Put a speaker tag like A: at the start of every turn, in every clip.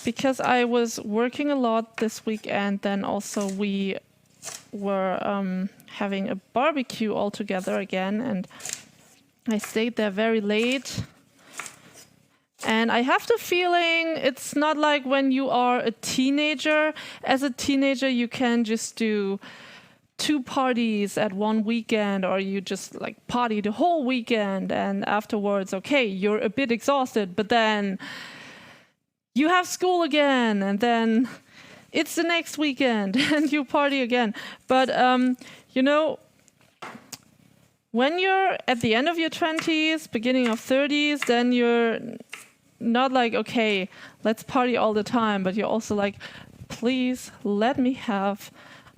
A: because I was working a lot this weekend. Then also we were having a barbecue all together again, and I stayed there very late. And I have the feeling it's not like when you are a teenager. As a teenager, you can just do 2 parties at one weekend, or you just like party the whole weekend, and afterwards, okay, you're a bit exhausted, but then you have school again, and then it's the next weekend and you party again. But you know, when you're at the end of your 20s, beginning of 30s, then you're not like, okay, let's party all the time, but you're also like, please let me have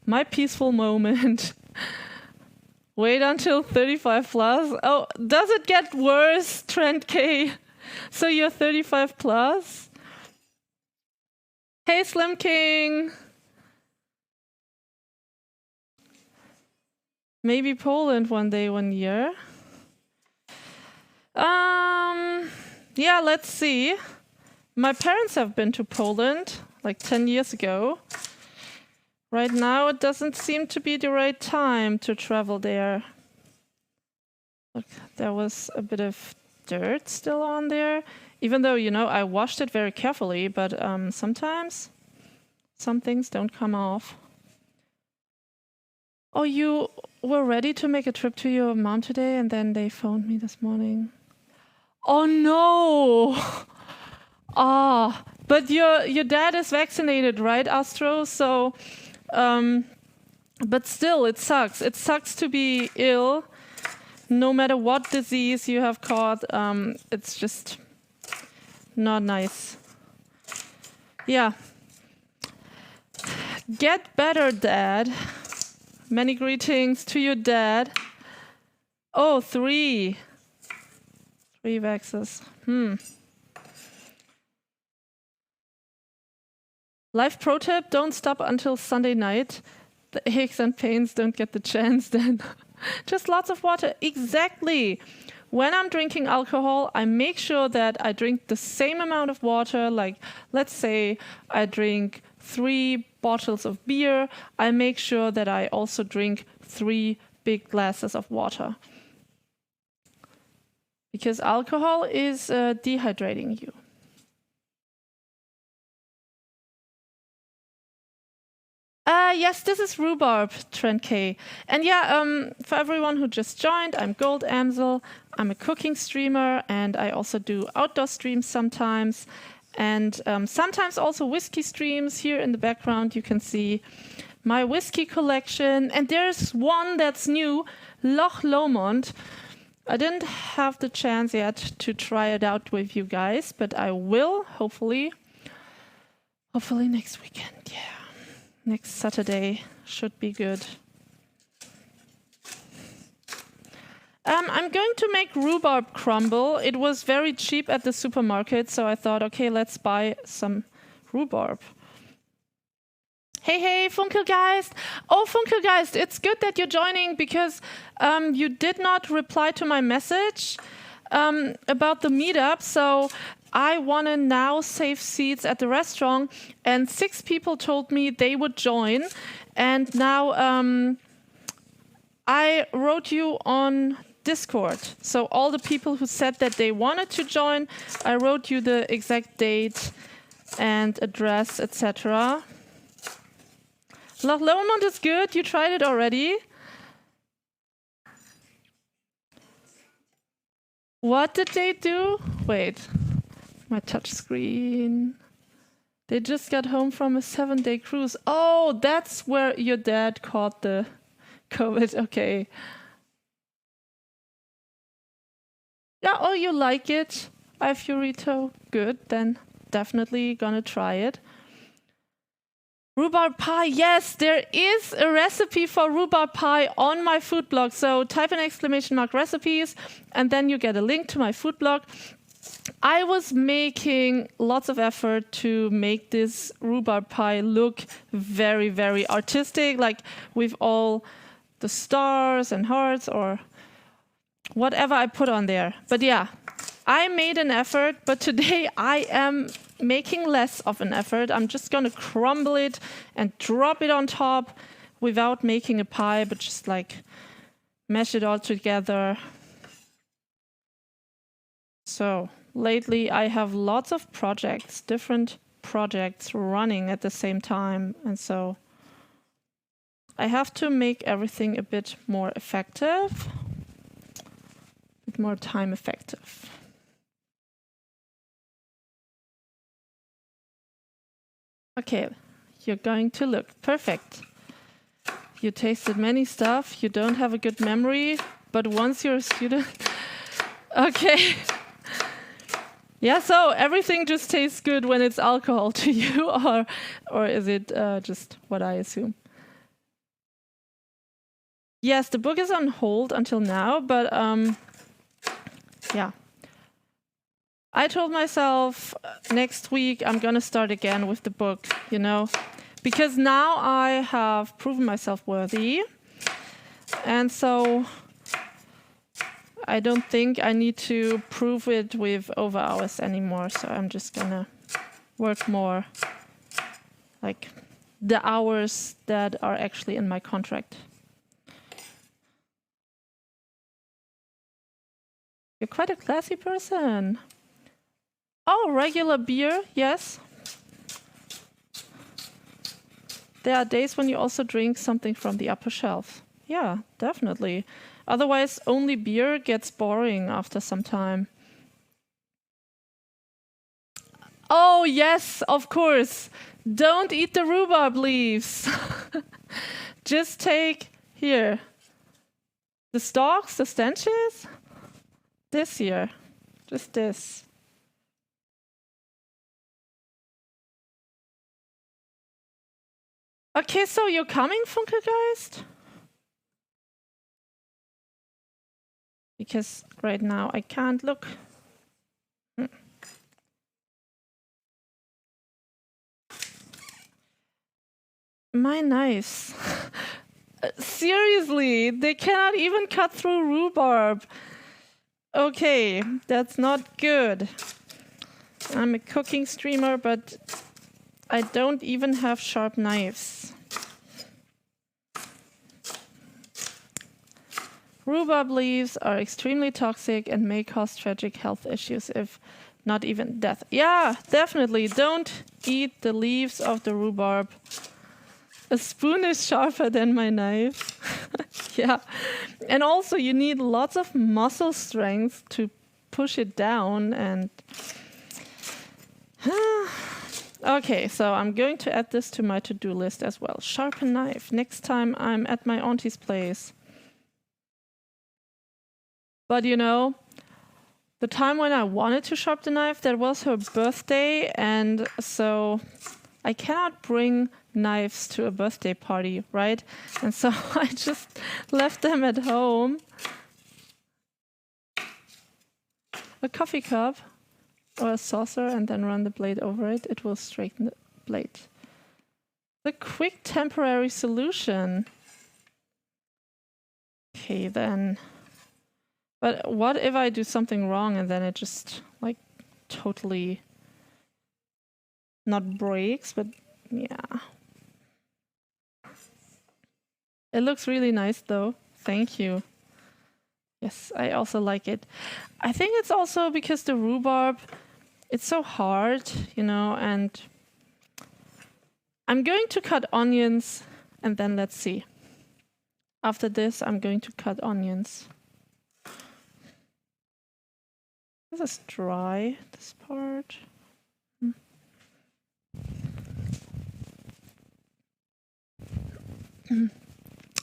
A: my peaceful moment. Wait until 35 plus. Oh, does it get worse, Trent K? So you're 35 plus? Hey, Slim King. Maybe Poland one day, one year. Yeah, let's see. My parents have been to Poland like 10 years ago. Right now, it doesn't seem to be the right time to travel there. Look, there was a bit of dirt still on there. Even though, you know, I washed it very carefully, but sometimes some things don't come off. Oh, you were ready to make a trip to your mom today, and then they phoned me this morning. Oh no! Ah, but your dad is vaccinated, right, Astro? So, but still, it sucks. It sucks to be ill, no matter what disease you have caught. It's just not nice. Yeah. Get better, Dad. Many greetings to your dad. Oh, 3. 3 vaxes. Life pro tip, don't stop until Sunday night. The aches and pains don't get the chance then. Just lots of water. Exactly. When I'm drinking alcohol, I make sure that I drink the same amount of water. Like, let's say I drink 3 bottles of beer. I make sure that I also drink 3 big glasses of water. Because alcohol is dehydrating you. Yes, this is rhubarb, Trent K. And yeah, for everyone who just joined, I'm Gold Amsel. I'm a cooking streamer, and I also do outdoor streams sometimes. And sometimes also whiskey streams. Here in the background, you can see my whiskey collection. And there's one that's new, Loch Lomond. I didn't have the chance yet to try it out with you guys, but I will, hopefully. Hopefully next weekend, yeah. Next Saturday should be good. I'm going to make rhubarb crumble. It was very cheap at the supermarket, so I thought, okay, let's buy some rhubarb. Hey, Funkelgeist. Oh, Funkelgeist, it's good that you're joining because you did not reply to my message about the meetup. So I want to now save seats at the restaurant, and 6 people told me they would join. And now I wrote you on Discord. So all the people who said that they wanted to join, I wrote you the exact date and address, etc. Loch Lomond is good. You tried it already. What did they do? Wait, my touch screen. They just got home from a 7-day cruise. Oh, that's where your dad caught the COVID. Okay. Yeah, oh, you like it, Ifurito? Good, then definitely gonna try it. Rhubarb pie, yes, there is a recipe for rhubarb pie on my food blog. So type in !, recipes, and then you get a link to my food blog. I was making lots of effort to make this rhubarb pie look very, very artistic, like with all the stars and hearts or whatever I put on there. But yeah, I made an effort, but today I am making less of an effort. I'm just going to crumble it and drop it on top without making a pie, but just like mash it all together. So lately I have lots of projects, different projects running at the same time, and so I have to make everything a bit more effective, a bit more time effective. Okay, you're going to look perfect. You tasted many stuff, you don't have a good memory, but once you're a student, okay. Yeah, so everything just tastes good when it's alcohol to you, or is it just what I assume? Yes, the book is on hold until now, but yeah. I told myself next week I'm gonna start again with the book, you know, because now I have proven myself worthy, and so I don't think I need to prove it with over hours anymore, so I'm just gonna work more, like the hours that are actually in my contract. You're quite a classy person. Oh, regular beer, yes. There are days when you also drink something from the upper shelf. Yeah, definitely. Otherwise, only beer gets boring after some time. Oh, yes, of course. Don't eat the rhubarb leaves. Just take, here, the stalks, the stanches. This here, just this. Okay, so you're coming, Funkelgeist? Because right now I can't look. My knives. Seriously, they cannot even cut through rhubarb. Okay, that's not good. I'm a cooking streamer, but I don't even have sharp knives. Rhubarb leaves are extremely toxic and may cause tragic health issues, if not even death. Yeah, definitely. Don't eat the leaves of the rhubarb. A spoon is sharper than my knife. Yeah. And also you need lots of muscle strength to push it down, and okay, so I'm going to add this to my to-do list as well. Sharpen knife. Next time I'm at my auntie's place. But you know, the time when I wanted to sharpen the knife, that was her birthday, and so I cannot bring knives to a birthday party, right? And so I just left them at home. A coffee cup or a saucer, and then run the blade over it. It will straighten the blade. The quick temporary solution. Okay, then. But what if I do something wrong and then it just like totally not breaks, but yeah. It looks really nice though. Thank you. Yes, I also like it. I think it's also because the rhubarb, it's so hard, you know, and I'm going to cut onions and then let's see. After this, I'm going to cut onions. This is dry, this part.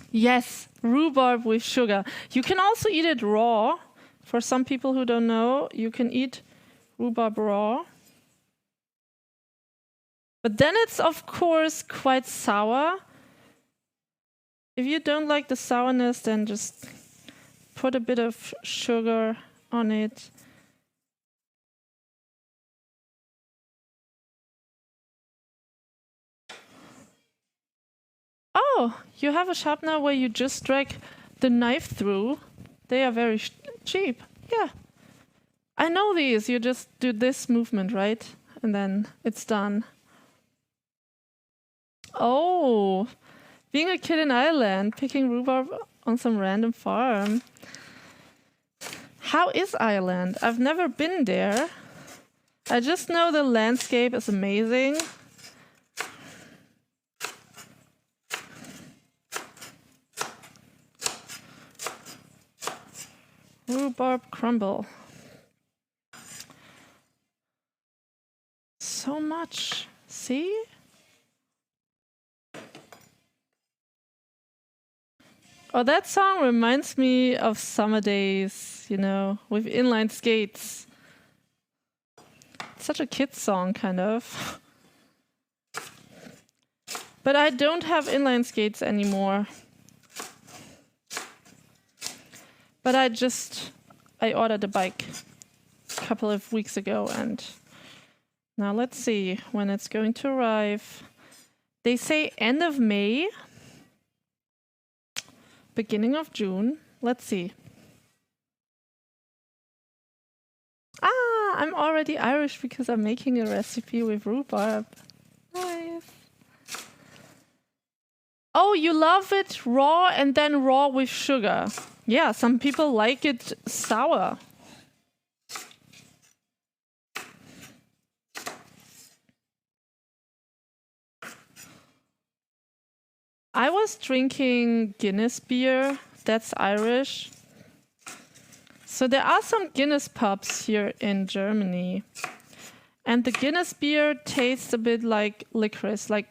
A: Yes, rhubarb with sugar. You can also eat it raw. For some people who don't know, you can eat rhubarb raw. But then it's, of course, quite sour. If you don't like the sourness, then just put a bit of sugar on it. Oh, you have a sharpener where you just drag the knife through. They are very cheap. Yeah. I know these. You just do this movement, right? And then it's done. Oh, being a kid in Ireland, picking rhubarb on some random farm. How is Ireland? I've never been there. I just know the landscape is amazing. Rhubarb crumble. So much. See? Oh, that song reminds me of summer days, you know, with inline skates. It's such a kid's song, kind of. But I don't have inline skates anymore. But I ordered a bike a couple of weeks ago, and now let's see when it's going to arrive. They say end of May, beginning of June. Let's see. Ah, I'm already Irish because I'm making a recipe with rhubarb. Nice. Oh, you love it raw and then raw with sugar. Yeah, some people like it sour. I was drinking Guinness beer. That's Irish. So there are some Guinness pubs here in Germany. And the Guinness beer tastes a bit like licorice, like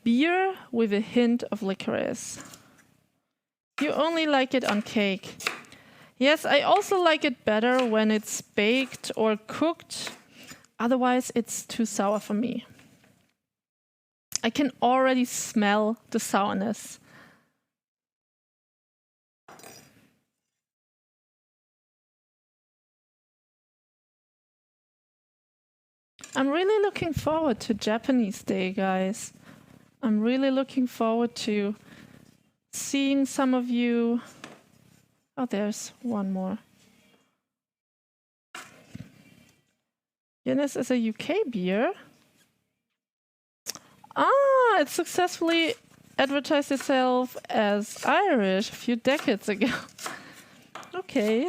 A: beer with a hint of licorice. You only like it on cake. Yes, I also like it better when it's baked or cooked. Otherwise, it's too sour for me. I can already smell the sourness. I'm really looking forward to Japanese Day, guys. I'm really looking forward to seeing some of you. Oh, there's one more. Guinness is a UK beer. Ah, it successfully advertised itself as Irish a few decades ago. Okay.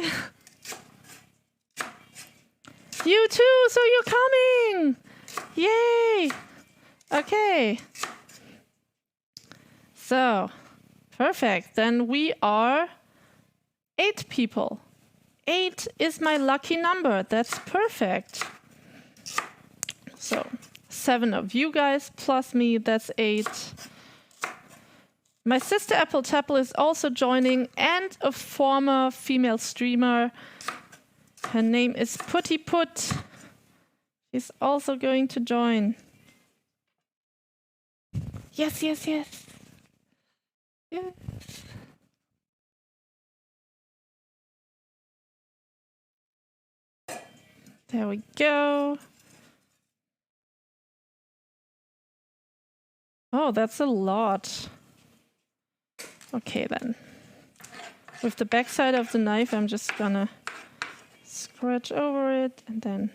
A: You too, so you're coming! Yay! Okay. So, perfect. Then we are 8 people. 8 is my lucky number. That's perfect. So, 7 of you guys plus me, that's 8. My sister Apple Tapple is also joining, and a former female streamer. Her name is Putty Put. She's also going to join. Yes, yes, yes. Yes. There we go. Oh, that's a lot. Okay, then. With the backside of the knife, I'm just gonna scratch over it and then...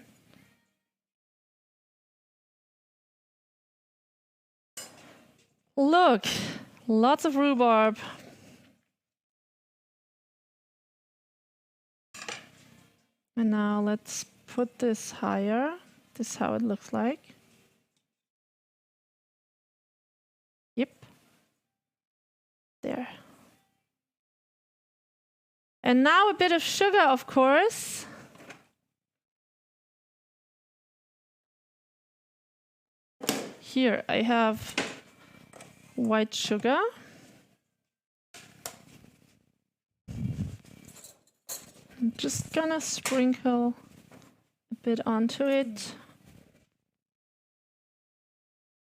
A: Look! Lots of rhubarb. And now let's put this higher. This is how it looks like. Yep. There. And now a bit of sugar, of course. Here I have white sugar. I'm just gonna sprinkle a bit onto it.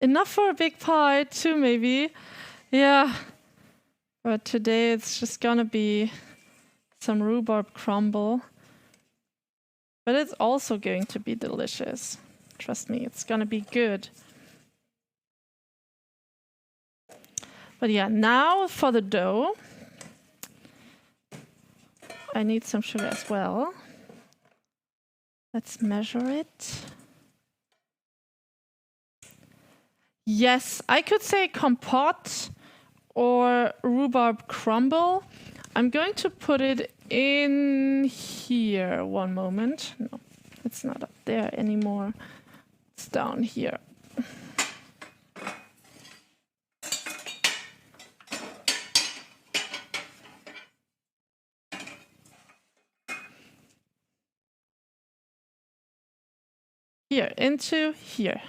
A: Enough for a big pie too, maybe. Yeah. But today it's just gonna be some rhubarb crumble. But it's also going to be delicious. Trust me, it's gonna be good. But yeah, now for the dough. I need some sugar as well. Let's measure it. Yes, I could say compote or rhubarb crumble. I'm going to put it in here. One moment. No, it's not up there anymore. It's down here. Here, into here.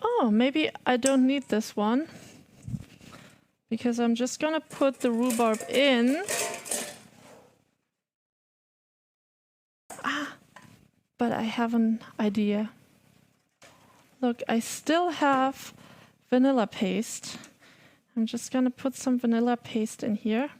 A: Oh, maybe I don't need this one, because I'm just gonna put the rhubarb in. But I have an idea. Look, I still have vanilla paste. I'm just gonna put some vanilla paste in here.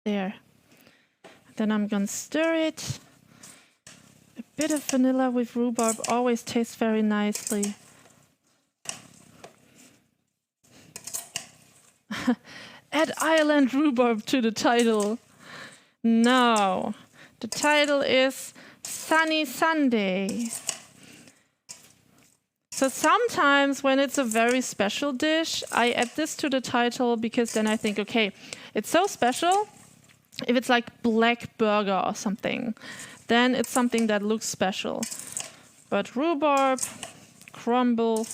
A: There. Then I'm gonna stir it. A bit of vanilla with rhubarb always tastes very nicely. Add Ireland rhubarb to the title. No. The title is Sunny Sunday. So sometimes when it's a very special dish, I add this to the title because then I think, okay, it's so special. If it's like black burger or something, then it's something that looks special. But rhubarb, crumble,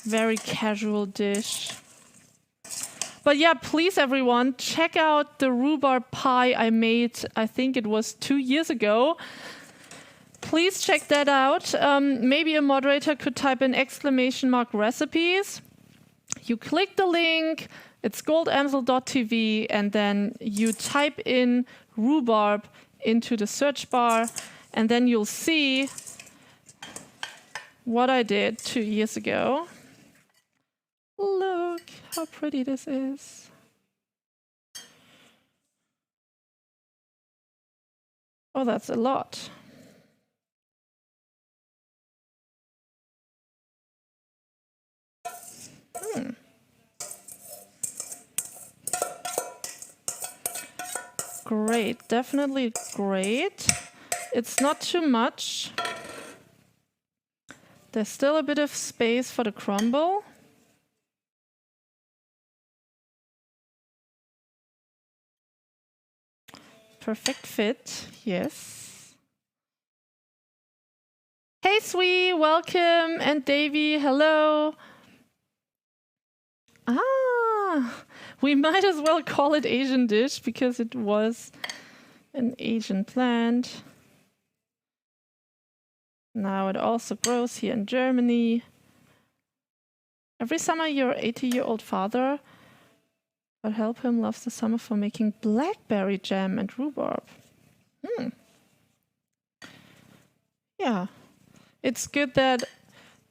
A: very casual dish. But yeah, please everyone, check out the rhubarb pie I made, I think it was 2 years ago. Please check that out. Maybe a moderator could type in !recipes. You click the link, it's goldamsel.tv, and then you type in rhubarb into the search bar, and then you'll see what I did 2 years ago. Look how pretty this is. Oh, that's a lot. Great, definitely great. It's not too much. There's still a bit of space for the crumble. Perfect fit, yes. Hey, Sweet, welcome. And Davy, hello. We might as well call it Asian dish because it was an Asian plant. Now it also grows here in Germany. Every summer your 80-year-old father, but help him, loves the summer for making blackberry jam and rhubarb. Yeah, it's good that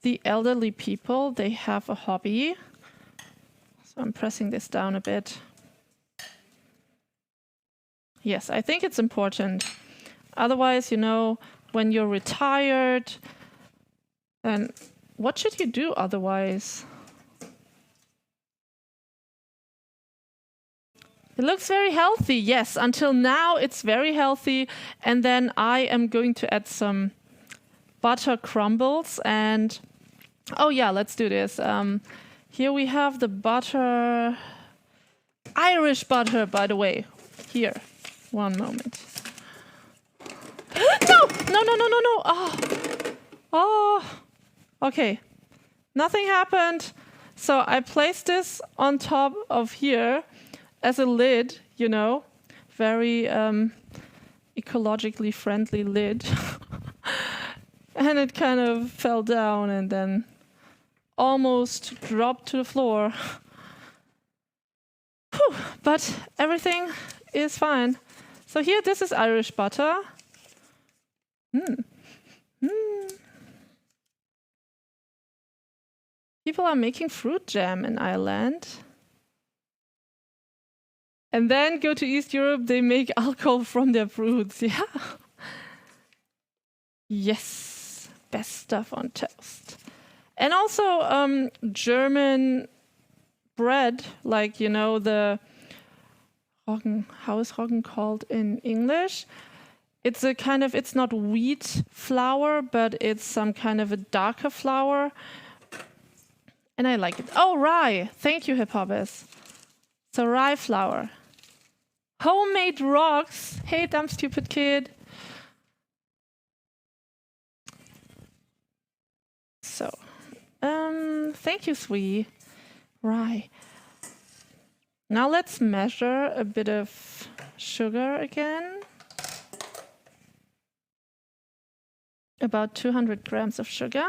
A: the elderly people, they have a hobby. So I'm pressing this down a bit. Yes, I think it's important. Otherwise, you know, when you're retired, then what should you do otherwise? It looks very healthy. Yes, until now it's very healthy. And then I am going to add some butter crumbles. And oh yeah, let's do this. Here we have the butter, Irish butter, by the way. Here, one moment. No! Oh, okay. Nothing happened. So I placed this on top of here as a lid, you know, very ecologically friendly lid. And it kind of fell down and then almost dropped to the floor. Whew, but everything is fine. So here, this is Irish butter. People are making fruit jam in Ireland. And then go to East Europe, they make alcohol from their fruits. Yeah. Yes, best stuff on toast. And also German bread, like, you know, the Roggen. How is Roggen called in English? It's a kind of, it's not wheat flour, but it's some kind of a darker flour. And I like it. Oh, rye. Thank you, Hippobis. So rye flour. Homemade rocks. Hey, dumb stupid kid. So, thank you, Sweet. Rye. Now let's measure a bit of sugar again. About 200 grams of sugar.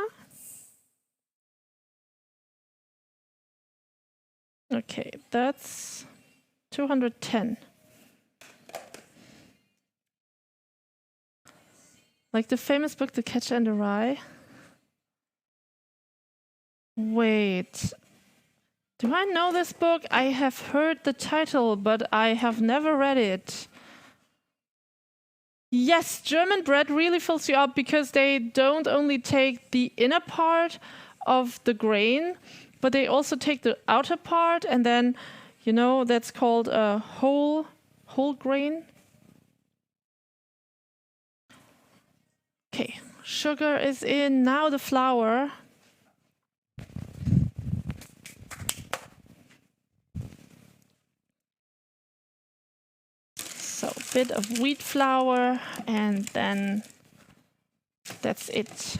A: Okay, that's 210. Like the famous book, The Catcher in the Rye. Wait, do I know this book? I have heard the title, but I have never read it. Yes, German bread really fills you up because they don't only take the inner part of the grain, but they also take the outer part, and then, you know, that's called a whole grain. Okay, sugar is in, now the flour. So a bit of wheat flour, and then that's it.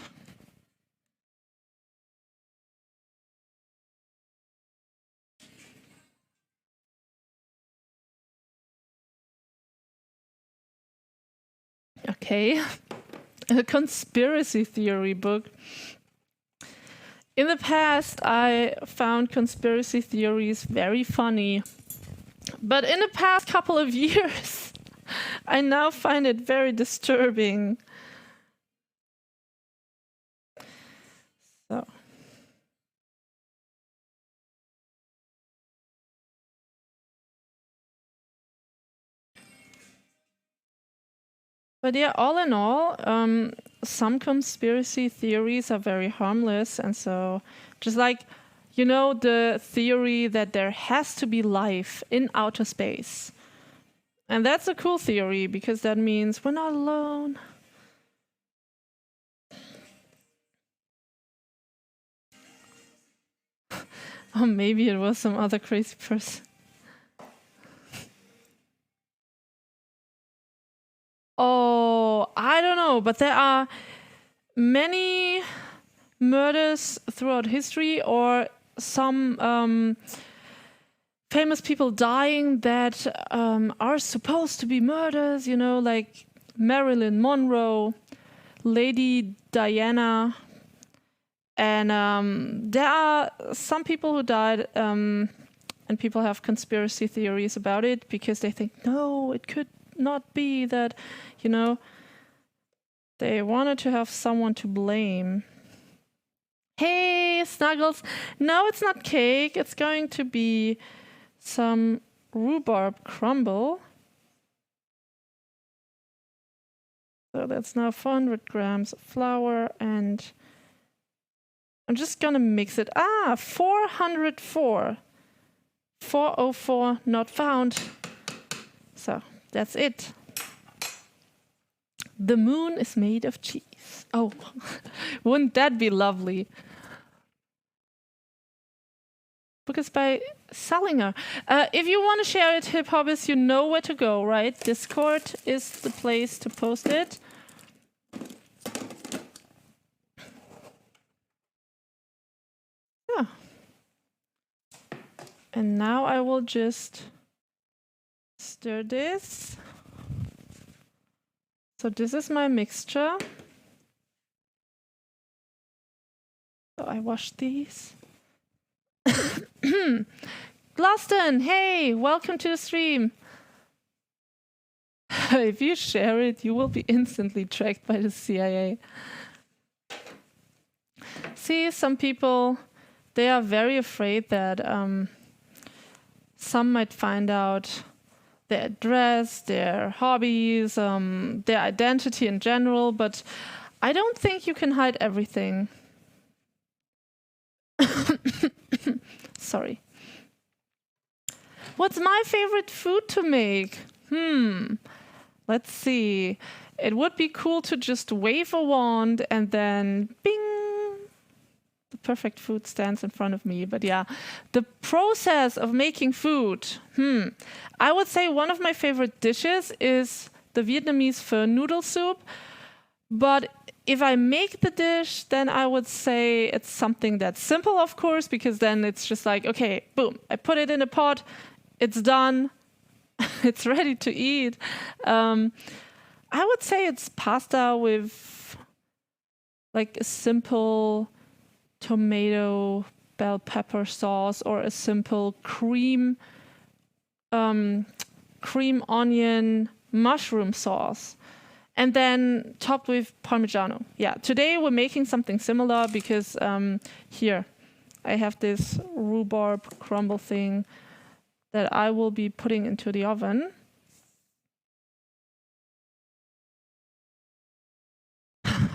A: Okay, a conspiracy theory book. In the past, I found conspiracy theories very funny. But in the past couple of years, I now find it very disturbing. So. But yeah, all in all, some conspiracy theories are very harmless. And so just like, you know, the theory that there has to be life in outer space. And that's a cool theory because that means we're not alone. Or maybe it was some other crazy person. Oh, I don't know, but there are many murders throughout history, or some famous people dying that are supposed to be murders, you know, like Marilyn Monroe, Lady Diana. And there are some people who died, and people have conspiracy theories about it because they think, no, it could not be that, you know, they wanted to have someone to blame. Hey, Snuggles. No, it's not cake. It's going to be some rhubarb crumble. So that's now 400 grams of flour, and I'm just gonna mix it. 404. 404 not found. So that's it. The moon is made of cheese. Oh, wouldn't that be lovely? Book is by Salinger. If you want to share it, Hip Hobbies, you know where to go, right? Discord is the place to post it. Yeah. And now I will just stir this. So this is my mixture. So I wash these. Glaston, hey, welcome to the stream. If you share it, you will be instantly tracked by the CIA. See, some people, they are very afraid that some might find out their dress, their hobbies, their identity in general, but I don't think you can hide everything. Sorry. What's my favorite food to make? Let's see. It would be cool to just wave a wand and then bing, the perfect food stands in front of me. But yeah, the process of making food. I would say one of my favorite dishes is the Vietnamese pho noodle soup. But if I make the dish, then I would say it's something that's simple, of course, because then it's just like, okay, boom, I put it in a pot, it's done, it's ready to eat. I would say it's pasta with like a simple tomato bell pepper sauce or a simple cream onion mushroom sauce. And then topped with Parmigiano. Yeah, today we're making something similar because here I have this rhubarb crumble thing that I will be putting into the oven.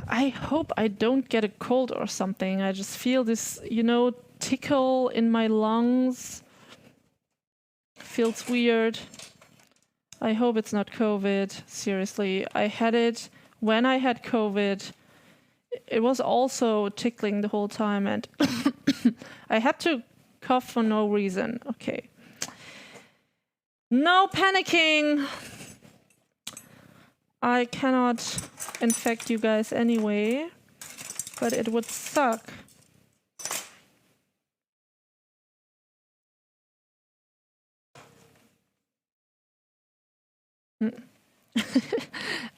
A: I hope I don't get a cold or something. I just feel this, tickle in my lungs. Feels weird. I hope it's not COVID. Seriously, I had it when I had COVID. It was also tickling the whole time and I had to cough for no reason. Okay. No panicking. I cannot infect you guys anyway, but it would suck.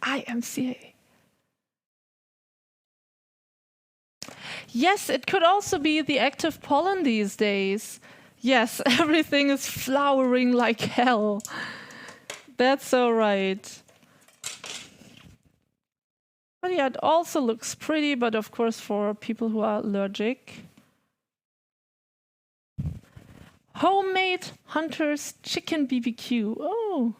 A: IMCA. Yes, it could also be the active pollen these days. Yes, everything is flowering like hell. That's so right. But yeah, it also looks pretty, but of course for people who are allergic. Homemade Hunter's Chicken BBQ. Oh.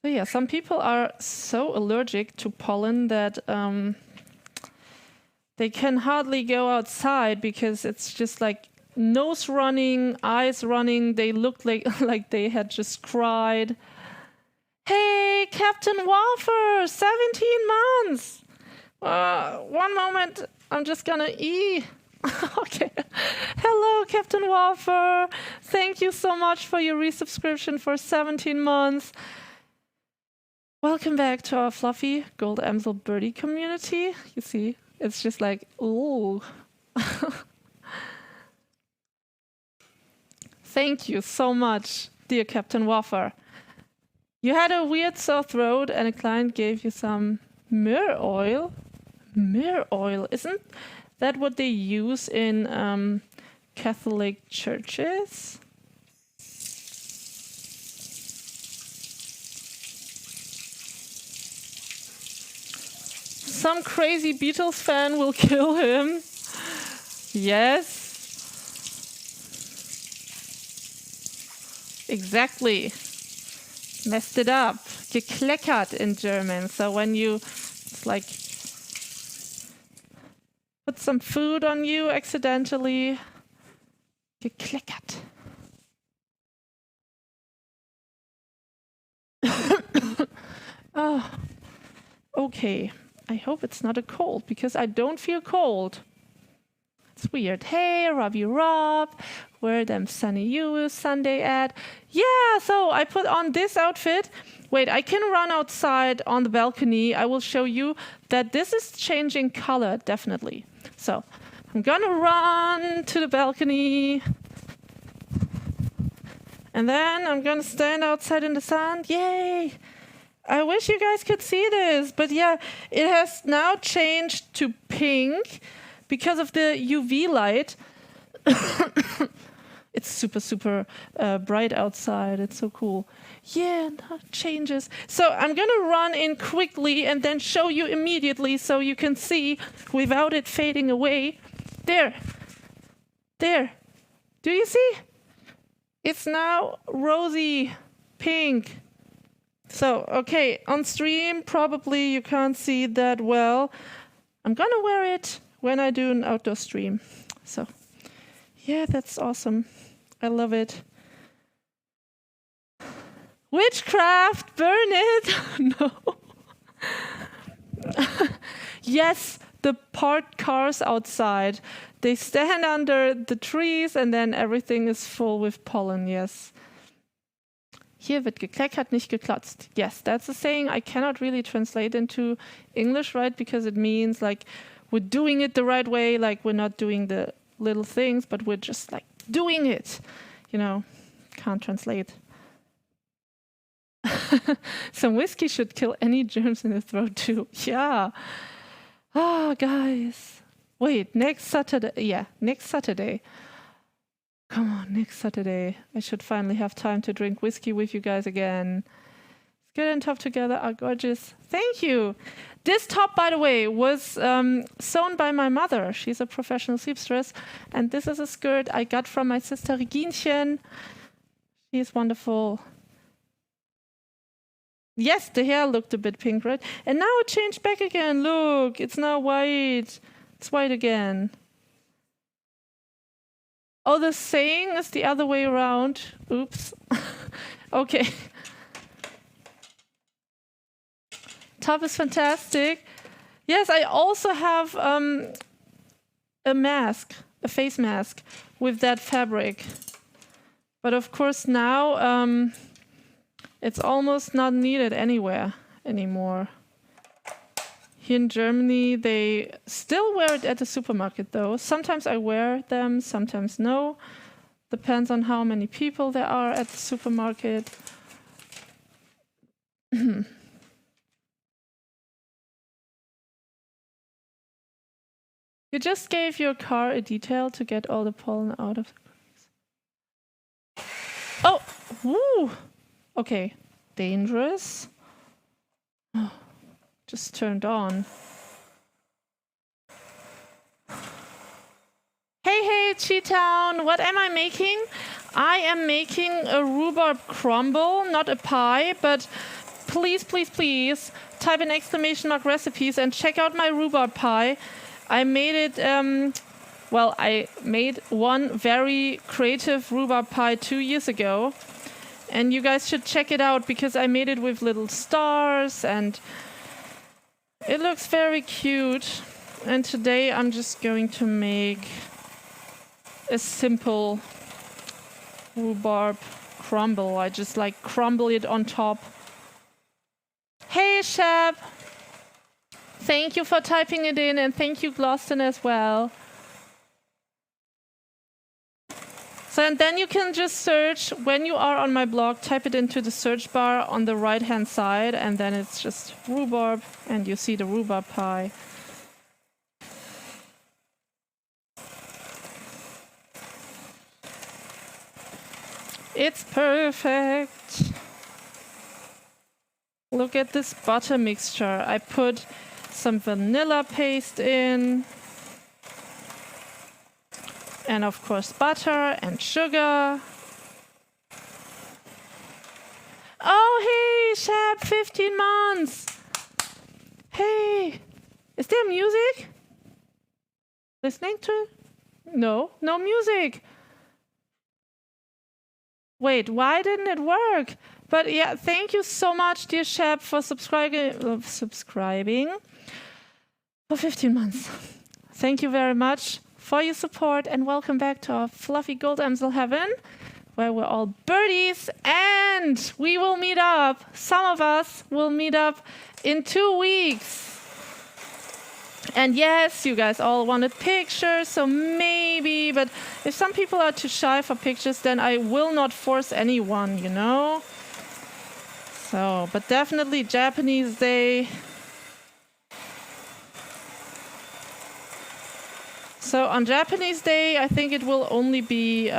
A: So yeah, some people are so allergic to pollen that they can hardly go outside because it's just like nose running, eyes running. They look like they had just cried. Hey, Captain Wafer, 17 months. 1 moment, I'm just gonna Okay. Hello, Captain Wafer. Thank you so much for your resubscription for 17 months. Welcome back to our fluffy Gold Amsel Birdie community. You see, it's just like, ooh. Thank you so much, dear Captain Wafer. You had a weird sore throat and a client gave you some myrrh oil. Myrrh oil, isn't that what they use in Catholic churches? Some crazy Beatles fan will kill him. Yes. Exactly. Messed it up. Gekleckert in German. So when you, it's like, put some food on you accidentally. Gekleckert. Oh, okay. I hope it's not a cold because I don't feel cold. It's weird. Hey, Robbie Rob, where them sunny you Sunday at? Yeah, so I put on this outfit. Wait, I can run outside on the balcony. I will show you that this is changing color, definitely. So I'm gonna run to the balcony. And then I'm gonna stand outside in the sun. Yay! I wish you guys could see this, but yeah, it has now changed to pink because of the UV light. It's super, super bright outside. It's so cool. Yeah, now it changes. So I'm going to run in quickly and then show you immediately so you can see without it fading away. There. There. Do you see? It's now rosy pink. So, okay, on stream, probably you can't see that well. I'm gonna wear it when I do an outdoor stream. So, yeah, that's awesome. I love it. Witchcraft, burn it! No. Yes, the parked cars outside. They stand under the trees and then everything is full with pollen, yes. Hier wird gekleckert, nicht geklotzt. Yes, that's a saying I cannot really translate into English, right? Because it means like we're doing it the right way, like we're not doing the little things, but we're just like doing it. You know, can't translate. Some whiskey should kill any germs in the throat too. Yeah. Ah, guys. Wait, next Saturday. Yeah, next Saturday. Come on, next Saturday. I should finally have time to drink whiskey with you guys again. Skirt and top together are gorgeous. Thank you. This top, by the way, was sewn by my mother. She's a professional seamstress. And this is a skirt I got from my sister Reginchen. She is wonderful. Yes, the hair looked a bit pink, right? And now it changed back again. Look, it's now white. It's white again. Oh, the saying is the other way around. Oops. Okay. Top is fantastic. Yes, I also have a mask, a face mask with that fabric. But of course now it's almost not needed anywhere anymore. Here in Germany, they still wear it at the supermarket, though. Sometimes I wear them, sometimes no. Depends on how many people there are at the supermarket. You just gave your car a detail to get all the pollen out of the brakes. Oh, woo! Okay, dangerous. Oh. Just turned on. Hey, Cheetown, what am I making? I am making a rhubarb crumble, not a pie, but please, please, please type in ! recipes and check out my rhubarb pie. I made it, I made one very creative rhubarb pie 2 years ago. And you guys should check it out because I made it with little stars and it looks very cute. And today I'm just going to make a simple rhubarb crumble. I just like crumble it on top. Hey, Shep! Thank you for typing it in and thank you, Gloston, as well. So and then you can just search, when you are on my blog, type it into the search bar on the right-hand side, and then it's just rhubarb, and you see the rhubarb pie. It's perfect. Look at this butter mixture. I put some vanilla paste in. And of course butter and sugar. Oh, hey, Shep, 15 months. Hey, is there music? Listening to it? No, no music. Wait, why didn't it work? But yeah, thank you so much, dear Shep, for subscribing for 15 months. Thank you very much for your support and welcome back to our fluffy gold Amsel heaven, where we're all birdies and we will meet up. Some of us will meet up in 2 weeks. And yes, you guys all wanted pictures, so maybe, but if some people are too shy for pictures, then I will not force anyone, you know? So, but definitely Japanese Day. So on Japanese Day, I think it will only be,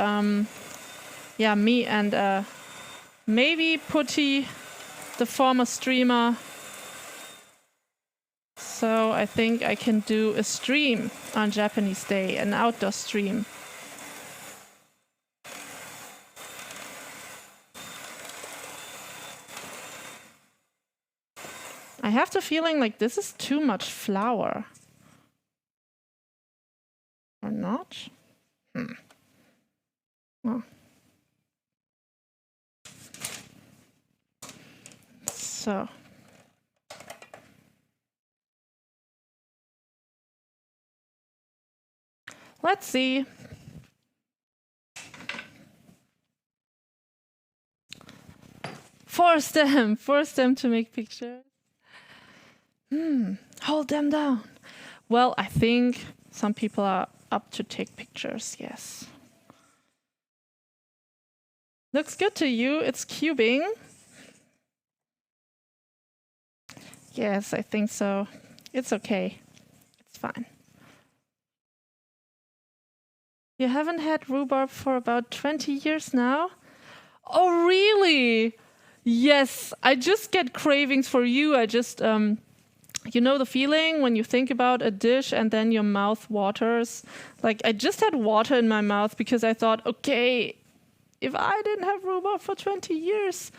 A: me and maybe Putty, the former streamer. So I think I can do a stream on Japanese Day, an outdoor stream. I have the feeling like this is too much flour. Or not? Oh. So. Let's see. Force them to make pictures. Hold them down. Well, I think some people are up to take pictures, yes. Looks good to you, it's cubing. Yes, I think so. It's okay, it's fine. You haven't had rhubarb for about 20 years now? Oh, really? Yes, I just get cravings for you. I just, you know the feeling when you think about a dish and then your mouth waters? Like, I just had water in my mouth because I thought, okay, if I didn't have rhubarb for 20 years,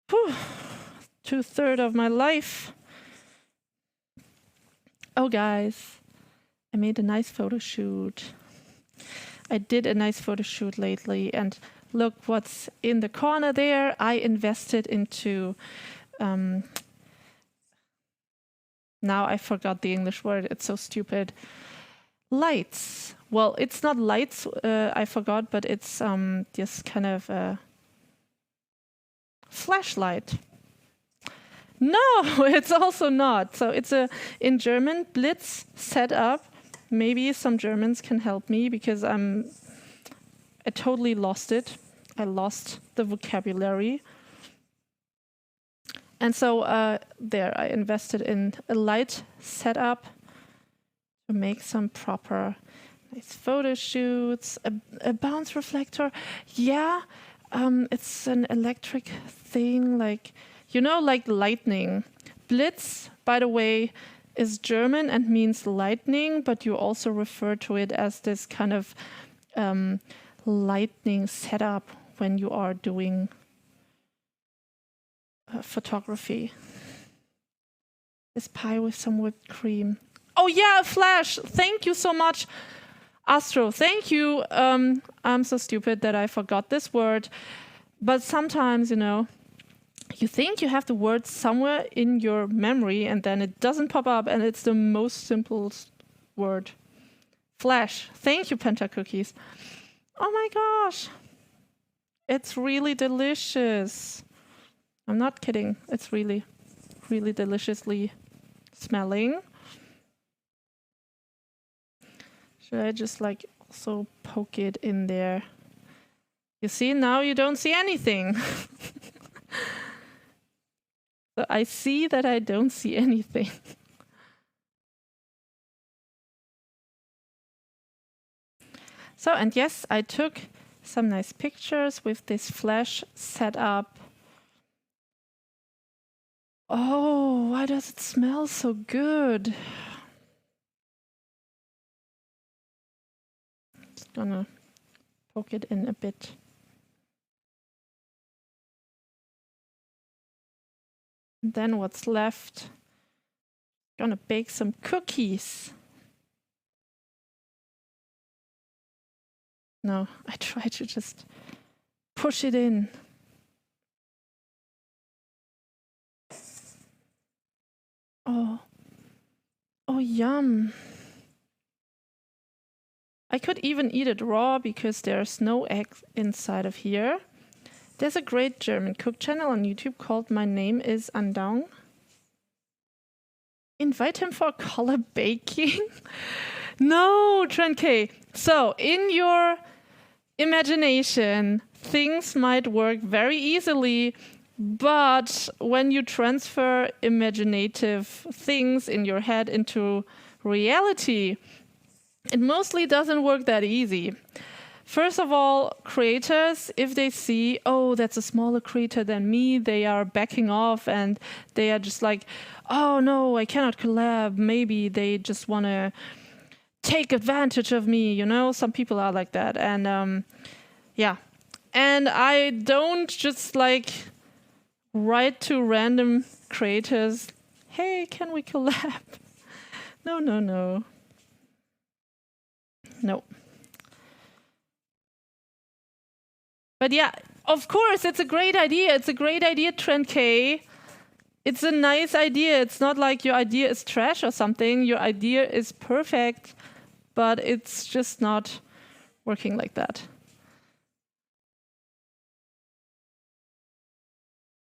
A: 2/3 of my life. Oh, guys, I made a nice photo shoot. I did a nice photo shoot lately, and look what's in the corner there. I invested into, now I forgot the English word, it's so stupid. Lights. Well, it's not lights, I forgot, but it's just kind of a flashlight. No, it's also not. So it's in German, Blitz setup. Maybe some Germans can help me because I totally lost it. I lost the vocabulary. And so there I invested in a light setup to make some proper nice photo shoots. A bounce reflector. Yeah, it's an electric thing, like, you know, like lightning. Blitz, by the way, is German and means lightning, but you also refer to it as this kind of lightning setup when you are doing photography. This pie with some whipped cream. Oh yeah, a flash! Thank you so much, Astro. Thank you. I'm so stupid that I forgot this word. But sometimes, you know, you think you have the word somewhere in your memory and then it doesn't pop up and it's the most simplest word. Flash. Thank you, Penta Cookies. Oh my gosh. It's really delicious. I'm not kidding. It's really, really deliciously smelling. Should I just like also poke it in there? You see, now you don't see anything. So I see that I don't see anything. So, and yes, I took some nice pictures with this flash setup. Oh, why does it smell so good? Just gonna poke it in a bit. And then what's left? Gonna bake some cookies. No, I try to just push it in. Oh, yum. I could even eat it raw because there's no egg inside of here. There's a great German cook channel on YouTube called My Name is Andong. Invite him for color baking? No, Trent K. So, in your imagination, things might work very easily, but when you transfer imaginative things in your head into reality, it mostly doesn't work that easy. First of all, creators, if they see, oh, that's a smaller creator than me, they are backing off and they are just like, oh no, I cannot collab. Maybe they just want to take advantage of me, you know? Some people are like that. And yeah. And I don't just like write to random creators, hey, can we collab? No, no, no. No. But yeah, of course, it's a great idea. It's a great idea, Trent K. It's a nice idea. It's not like your idea is trash or something. Your idea is perfect, but it's just not working like that.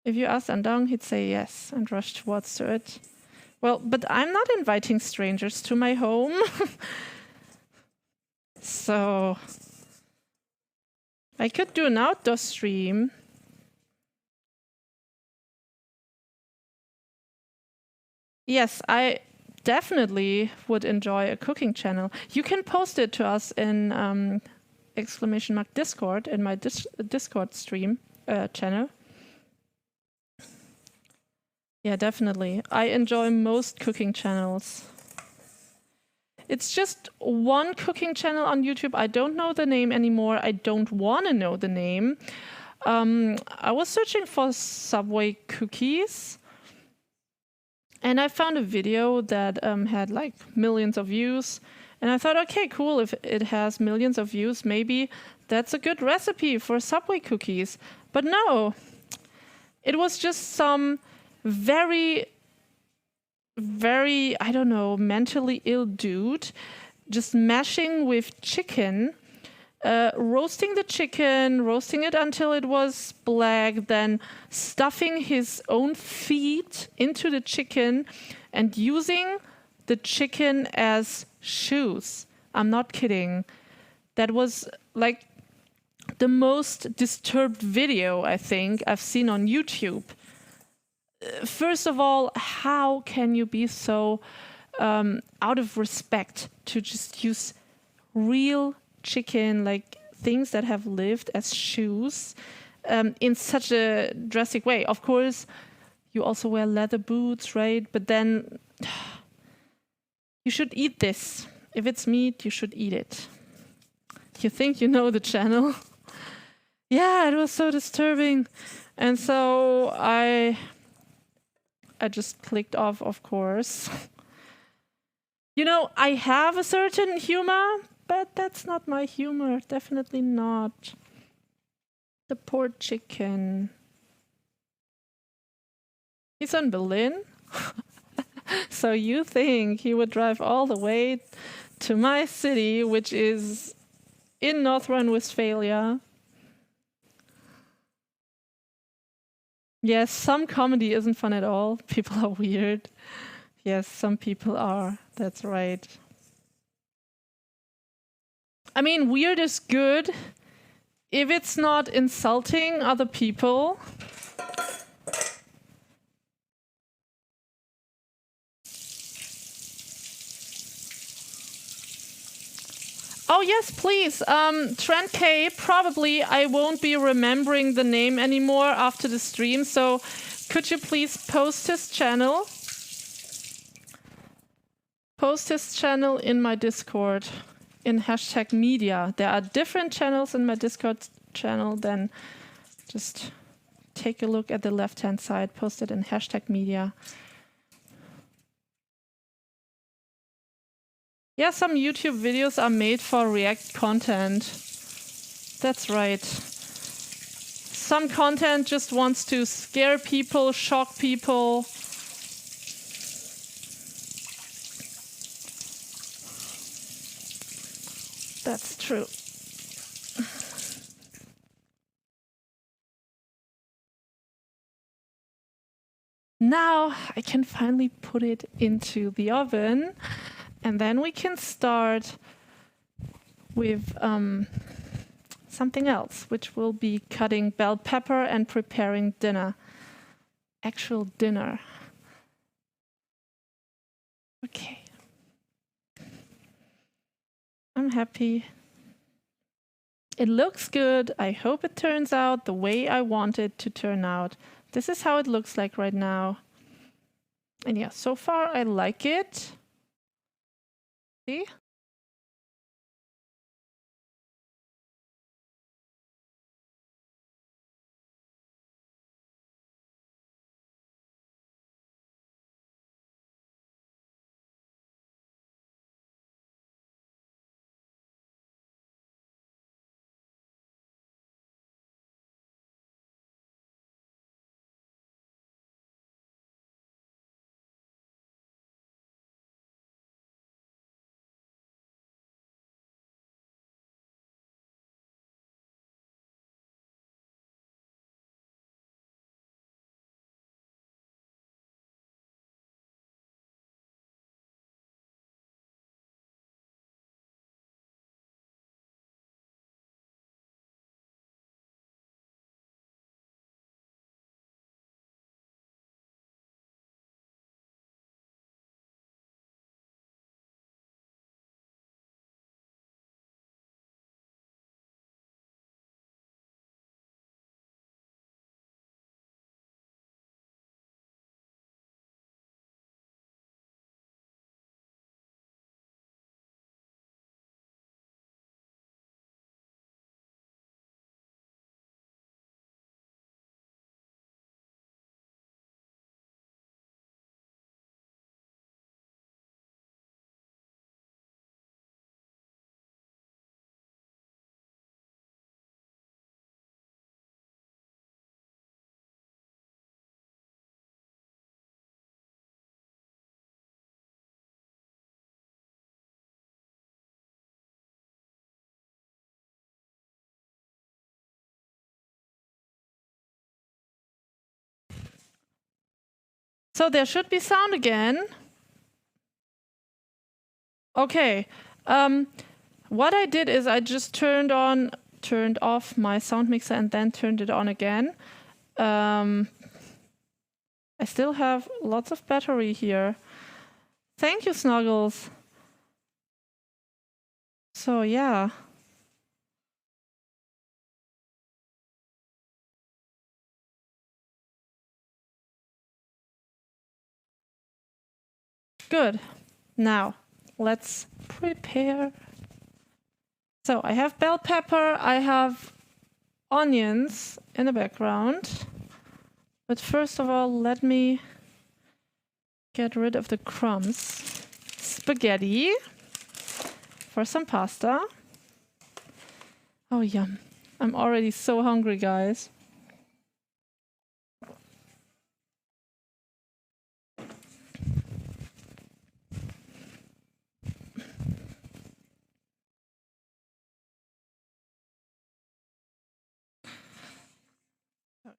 A: If you asked Andong, he'd say yes and rush towards it. Well, but I'm not inviting strangers to my home. So I could do an outdoor stream. Yes, I definitely would enjoy a cooking channel. You can post it to us in !Discord in my Discord stream channel. Yeah, definitely. I enjoy most cooking channels. It's just one cooking channel on YouTube. I don't know the name anymore. I don't want to know the name. I was searching for Subway cookies. And I found a video that had like millions of views. And I thought, okay, cool. If it has millions of views, maybe that's a good recipe for Subway cookies. But no, it was just some very, I don't know, mentally ill dude just mashing with chicken, roasting the chicken, roasting it until it was black, then stuffing his own feet into the chicken and using the chicken as shoes. I'm not kidding. That was like the most disturbed video I think I've seen on YouTube. First of all, how can you be so out of respect to just use real chicken, like things that have lived as shoes, in such a drastic way? Of course, you also wear leather boots, right? But then you should eat this. If it's meat, you should eat it. You think you know the channel? Yeah, it was so disturbing. And so I just clicked off, of course. You know, I have a certain humor, but that's not my humor. Definitely not. The poor chicken. He's in Berlin? So you think he would drive all the way to my city, which is in North Rhine-Westphalia? Yes, some comedy isn't fun at all. People are weird. Yes, some people are. That's right. I mean, weird is good if it's not insulting other people. Oh yes, please. Trent K, probably I won't be remembering the name anymore after the stream, so could you please post his channel? Post his channel in my Discord in #media. There are different channels in my Discord channel, then just take a look at the left-hand side, post it in #media. Yeah, some YouTube videos are made for React content. That's right. Some content just wants to scare people, shock people. That's true. Now I can finally put it into the oven. And then we can start with something else, which will be cutting bell pepper and preparing dinner. Actual dinner. Okay. I'm happy. It looks good. I hope it turns out the way I want it to turn out. This is how it looks like right now. And yeah, so far I like it. See? So there should be sound again. Okay. What I did is I just turned off my sound mixer and then turned it on again. I still have lots of battery here. Thank you, Snuggles. So yeah. Good. Now, let's prepare. So I have bell pepper, I have onions in the background. But first of all, let me get rid of the crumbs. Spaghetti for some pasta. Oh, yum. I'm already so hungry, guys.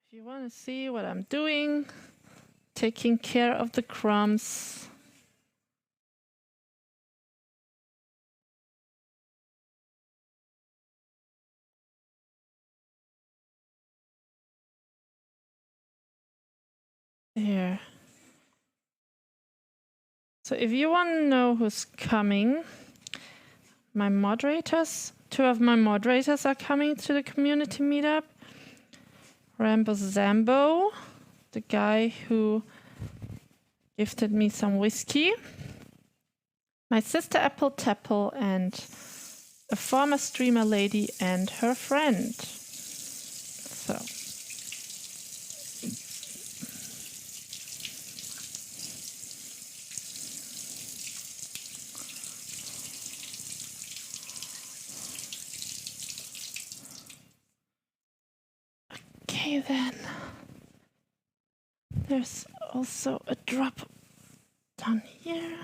A: If you want to see what I'm doing, taking care of the crumbs. There. So if you want to know who's coming, my moderators, 2 of my moderators are coming to the community meetup. Rambo Zambo, the guy who gifted me some whiskey. My sister Apple Tapple and a former streamer lady and her friend. So. Okay then. There's also a drop down here.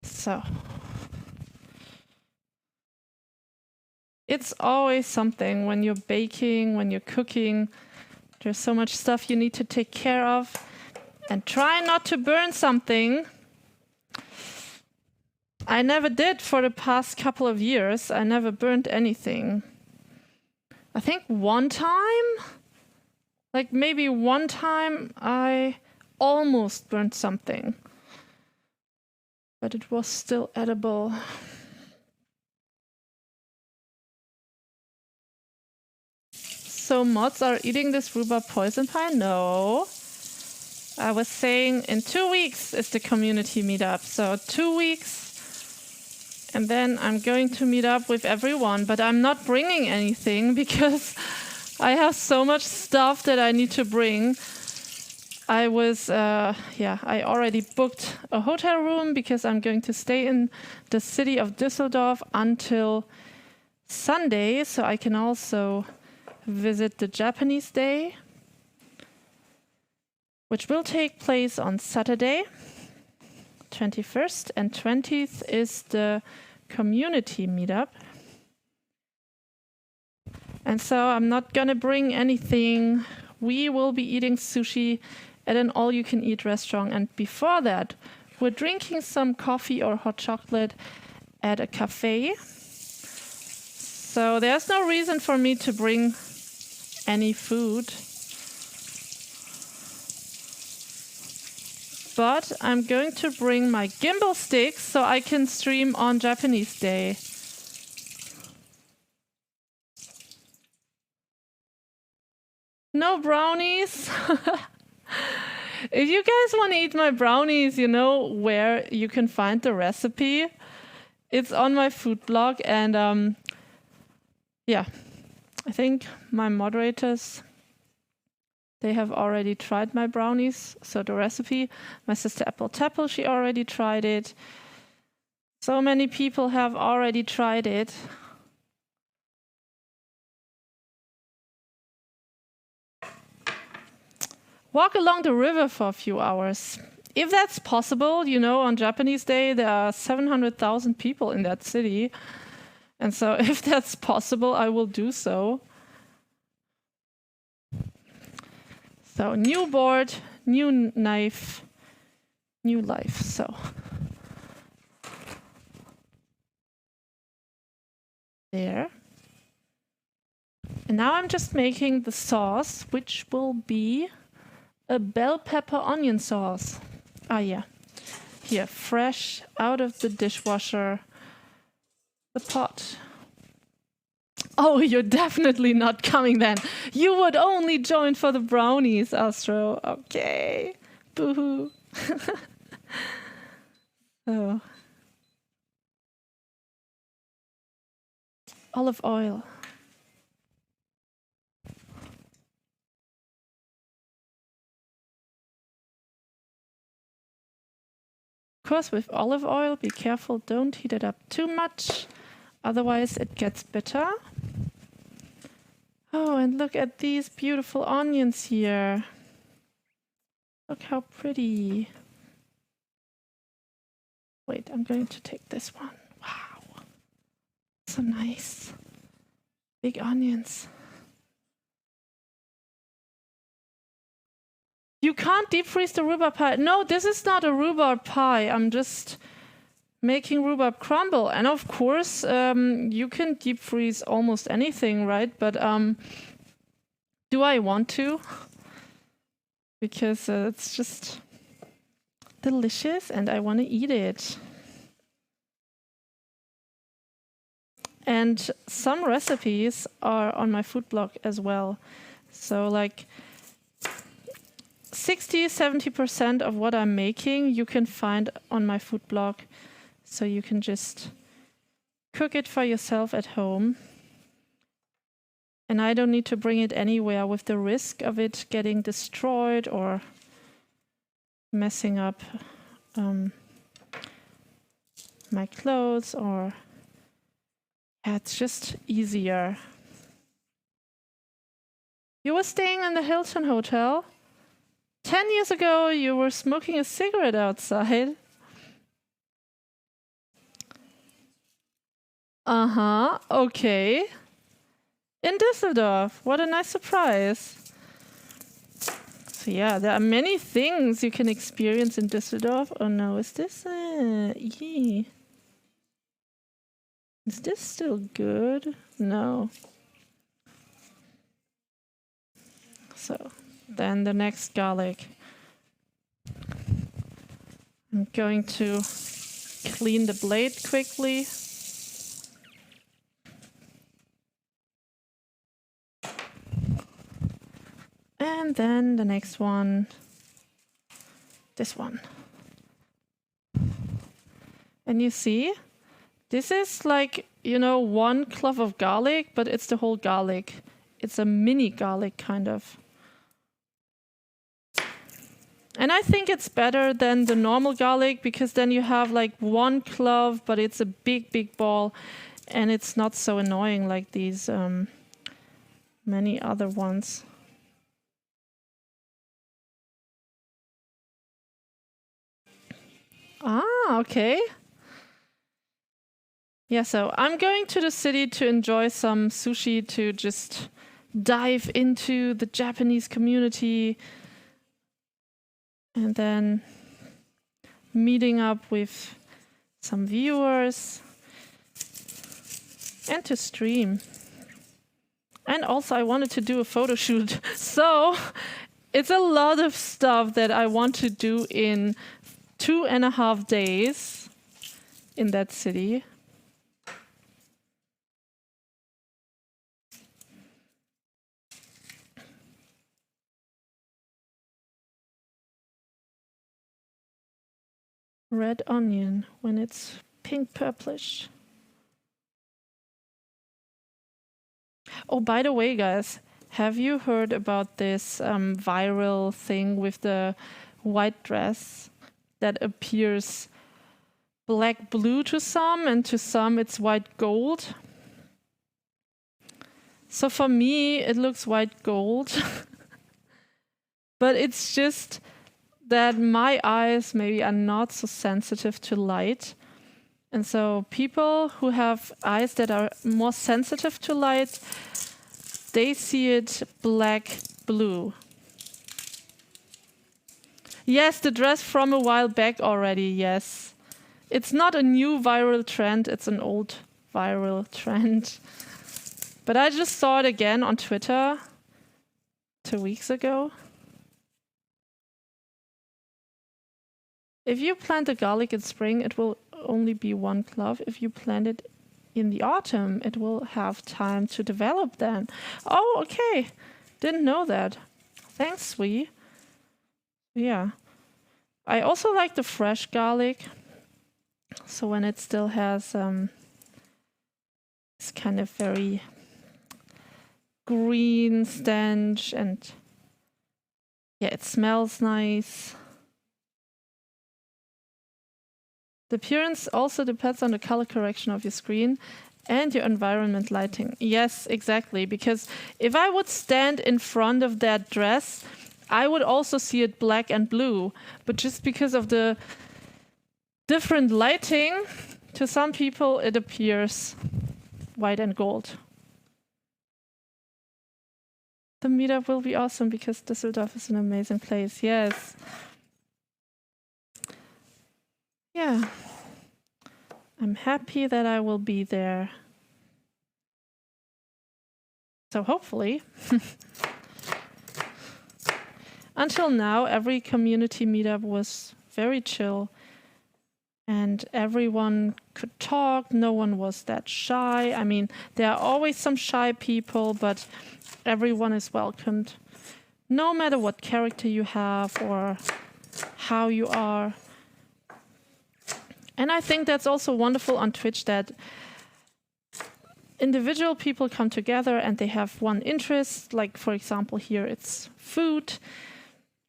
A: So. It's always something when you're baking, when you're cooking. There's so much stuff you need to take care of. And try not to burn something. I never did for the past couple of years. I never burned anything. I think one time, like maybe one time, I almost burnt something. But it was still edible. So mods are eating this rhubarb poison pie? No. I was saying in 2 weeks is the community meetup. So 2 weeks. And then I'm going to meet up with everyone. But I'm not bringing anything because I have so much stuff that I need to bring. I already booked a hotel room because I'm going to stay in the city of Düsseldorf until Sunday. So I can also visit the Japanese Day, which will take place on Saturday, 21st, and 20th is the community meetup. And so I'm not gonna bring anything. We will be eating sushi at an all-you-can-eat restaurant, and before that, we're drinking some coffee or hot chocolate at a cafe. So there's no reason for me to bring any food. But I'm going to bring my gimbal sticks so I can stream on Japanese Day. No brownies. If you guys want to eat my brownies, you know where you can find the recipe. It's on my food blog, and I think my moderators, they have already tried my brownies. So the recipe, my sister Apple Tapple, she already tried it. So many people have already tried it. Walk along the river for a few hours. If that's possible, you know, on Japanese Day, there are 700,000 people in that city. And so if that's possible, I will do so. So new board, new knife, new life. So there. And now I'm just making the sauce, which will be a bell pepper onion sauce. Ah, yeah. Here, fresh out of the dishwasher, the pot. Oh, you're definitely not coming then. You would only join for the brownies, Astro. Okay. Boo-hoo. So. Olive oil. Of course, with olive oil, be careful, don't heat it up too much. Otherwise, it gets bitter. Oh, and look at these beautiful onions here. Look how pretty. Wait, I'm going to take this one. Wow. So nice. Big onions. You can't deep freeze the rhubarb pie. No, this is not a rhubarb pie. I'm just making rhubarb crumble. And of course, you can deep freeze almost anything, right? But do I want to? Because it's just delicious and I want to eat it. And some recipes are on my food blog as well. So like 60-70% of what I'm making you can find on my food blog. So you can just cook it for yourself at home. And I don't need to bring it anywhere with the risk of it getting destroyed or messing up my clothes, or it's just easier. You were staying in the Hilton Hotel. 10 years ago, you were smoking a cigarette outside. Uh-huh, okay. In Düsseldorf. What a nice surprise. So yeah, there are many things you can experience in Düsseldorf. Oh no, is this... Is this still good? No. So, then the next garlic. I'm going to clean the blade quickly. And then the next one, this one. And you see, this is like, you know, one clove of garlic, but it's the whole garlic. It's a mini garlic kind of. And I think it's better than the normal garlic because then you have like one clove, but it's a big, big ball and it's not so annoying like these many other ones. Ah, okay. Yeah, so I'm going to the city to enjoy some sushi, to just dive into the Japanese community, and then meeting up with some viewers and to stream. And also I wanted to do a photo shoot. So it's a lot of stuff that I want to do in 2.5 days in that city. Red onion when it's pink purplish. Oh, by the way, guys, have you heard about this viral thing with the white dress that appears black blue to some, and to some it's white gold? So for me, it looks white gold. But it's just that my eyes maybe are not so sensitive to light. And so people who have eyes that are more sensitive to light, they see it black blue. Yes, the dress from a while back already, yes. It's not a new viral trend, it's an old viral trend. But I just saw it again on Twitter 2 weeks ago. If you plant a garlic in spring, it will only be one clove. If you plant it in the autumn, it will have time to develop then. Oh, okay. Didn't know that. Thanks, Sui. Yeah. I also like the fresh garlic. So when it still has this kind of very green stench, and yeah, it smells nice. The appearance also depends on the color correction of your screen and your environment lighting. Yes, exactly. Because if I would stand in front of that dress, I would also see it black and blue. But just because of the different lighting, to some people it appears white and gold. The meetup will be awesome because Düsseldorf is an amazing place. Yes. Yeah. I'm happy that I will be there. So hopefully. Until now, every community meetup was very chill. And everyone could talk. No one was that shy. I mean, there are always some shy people, but everyone is welcomed. No matter what character you have or how you are. And I think that's also wonderful on Twitch, that individual people come together and they have one interest. Like, for example, here it's food.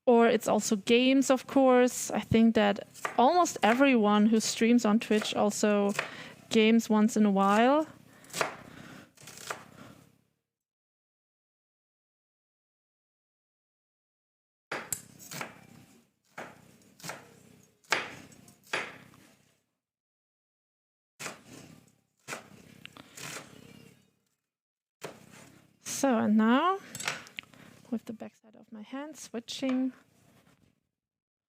A: Or it's also games, of course. I think that almost everyone who streams on Twitch also games once in a while. So, and now, with the backside of my hand, switching.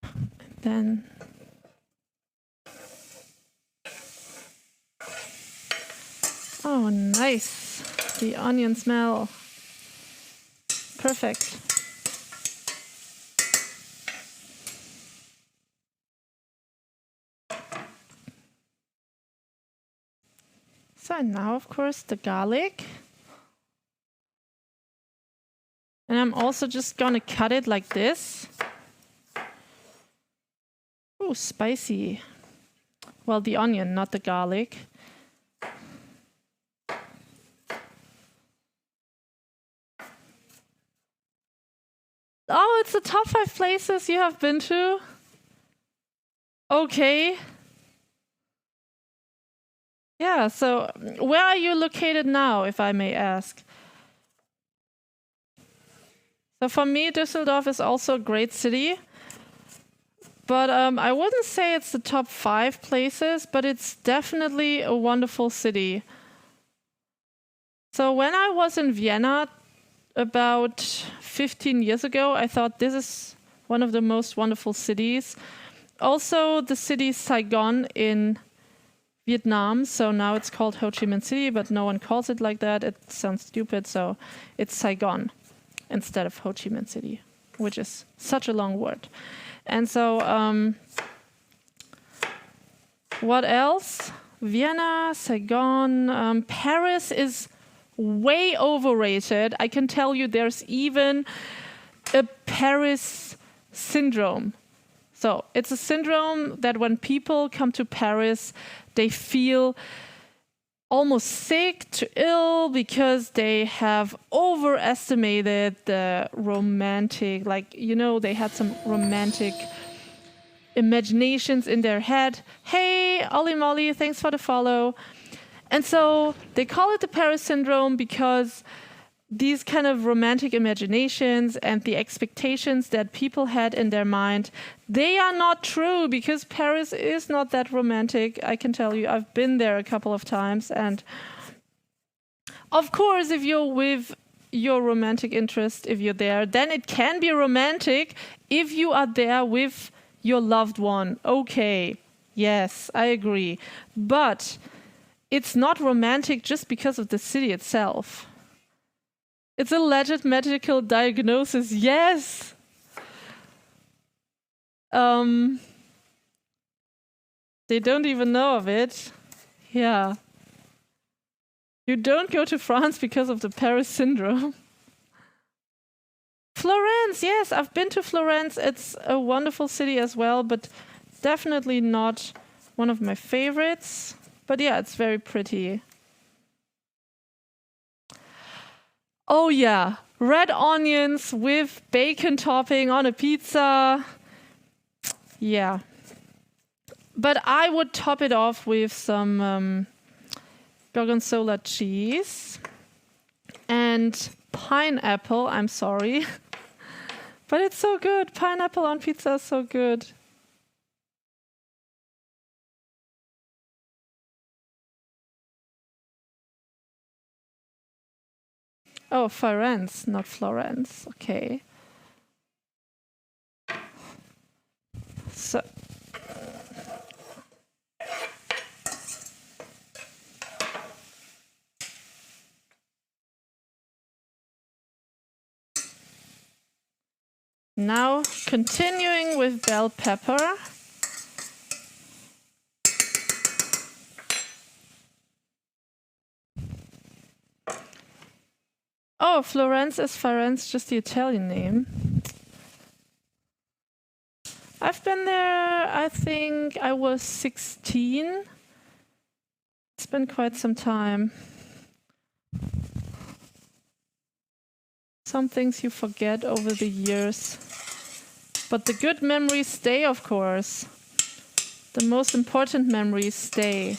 A: And then oh, nice. The onion smell. Perfect. So now, of course, the garlic. And I'm also just gonna cut it like this. Ooh, spicy. Well, the onion, not the garlic. Oh, it's the top 5 places you have been to? Okay. Yeah, so where are you located now, if I may ask? So for me, Düsseldorf is also a great city. But I wouldn't say it's the top 5 places, but it's definitely a wonderful city. So when I was in Vienna about 15 years ago, I thought this is one of the most wonderful cities. Also, the city Saigon in Vietnam. So now it's called Ho Chi Minh City, but no one calls it like that. It sounds stupid. So it's Saigon instead of Ho Chi Minh City, which is such a long word. And so, what else? Vienna, Saigon, Paris is way overrated. I can tell you there's even a Paris syndrome. So it's a syndrome that when people come to Paris, they feel almost sick to ill because they have overestimated the romantic, like, you know, they had some romantic imaginations in their head. Hey, Ollie Molly, thanks for the follow. And so they call it the Paris syndrome because these kind of romantic imaginations and the expectations that people had in their mind, they are not true because Paris is not that romantic. I can tell you, I've been there a couple of times. And of course, if you're with your romantic interest if you're there. Then it can be romantic if you are there with your loved one. Okay, yes, I agree. But it's not romantic just because of the city itself. It's a legit medical diagnosis, yes. They don't even know of it. Yeah. You don't go to France because of the Paris syndrome. Florence, yes, I've been to Florence. It's a wonderful city as well, but definitely not one of my favorites. But yeah, it's very pretty. Oh yeah, red onions with bacon topping on a pizza. Yeah. But I would top it off with some gorgonzola cheese and pineapple. I'm sorry. But it's so good. Pineapple on pizza is so good. Oh, Firenze, not Florence. Okay. So. Now, continuing with bell pepper. Oh, Florence is Firenze, just the Italian name. I've been there, I think I was 16. It's been quite some time. Some things you forget over the years. But the good memories stay, of course. The most important memories stay.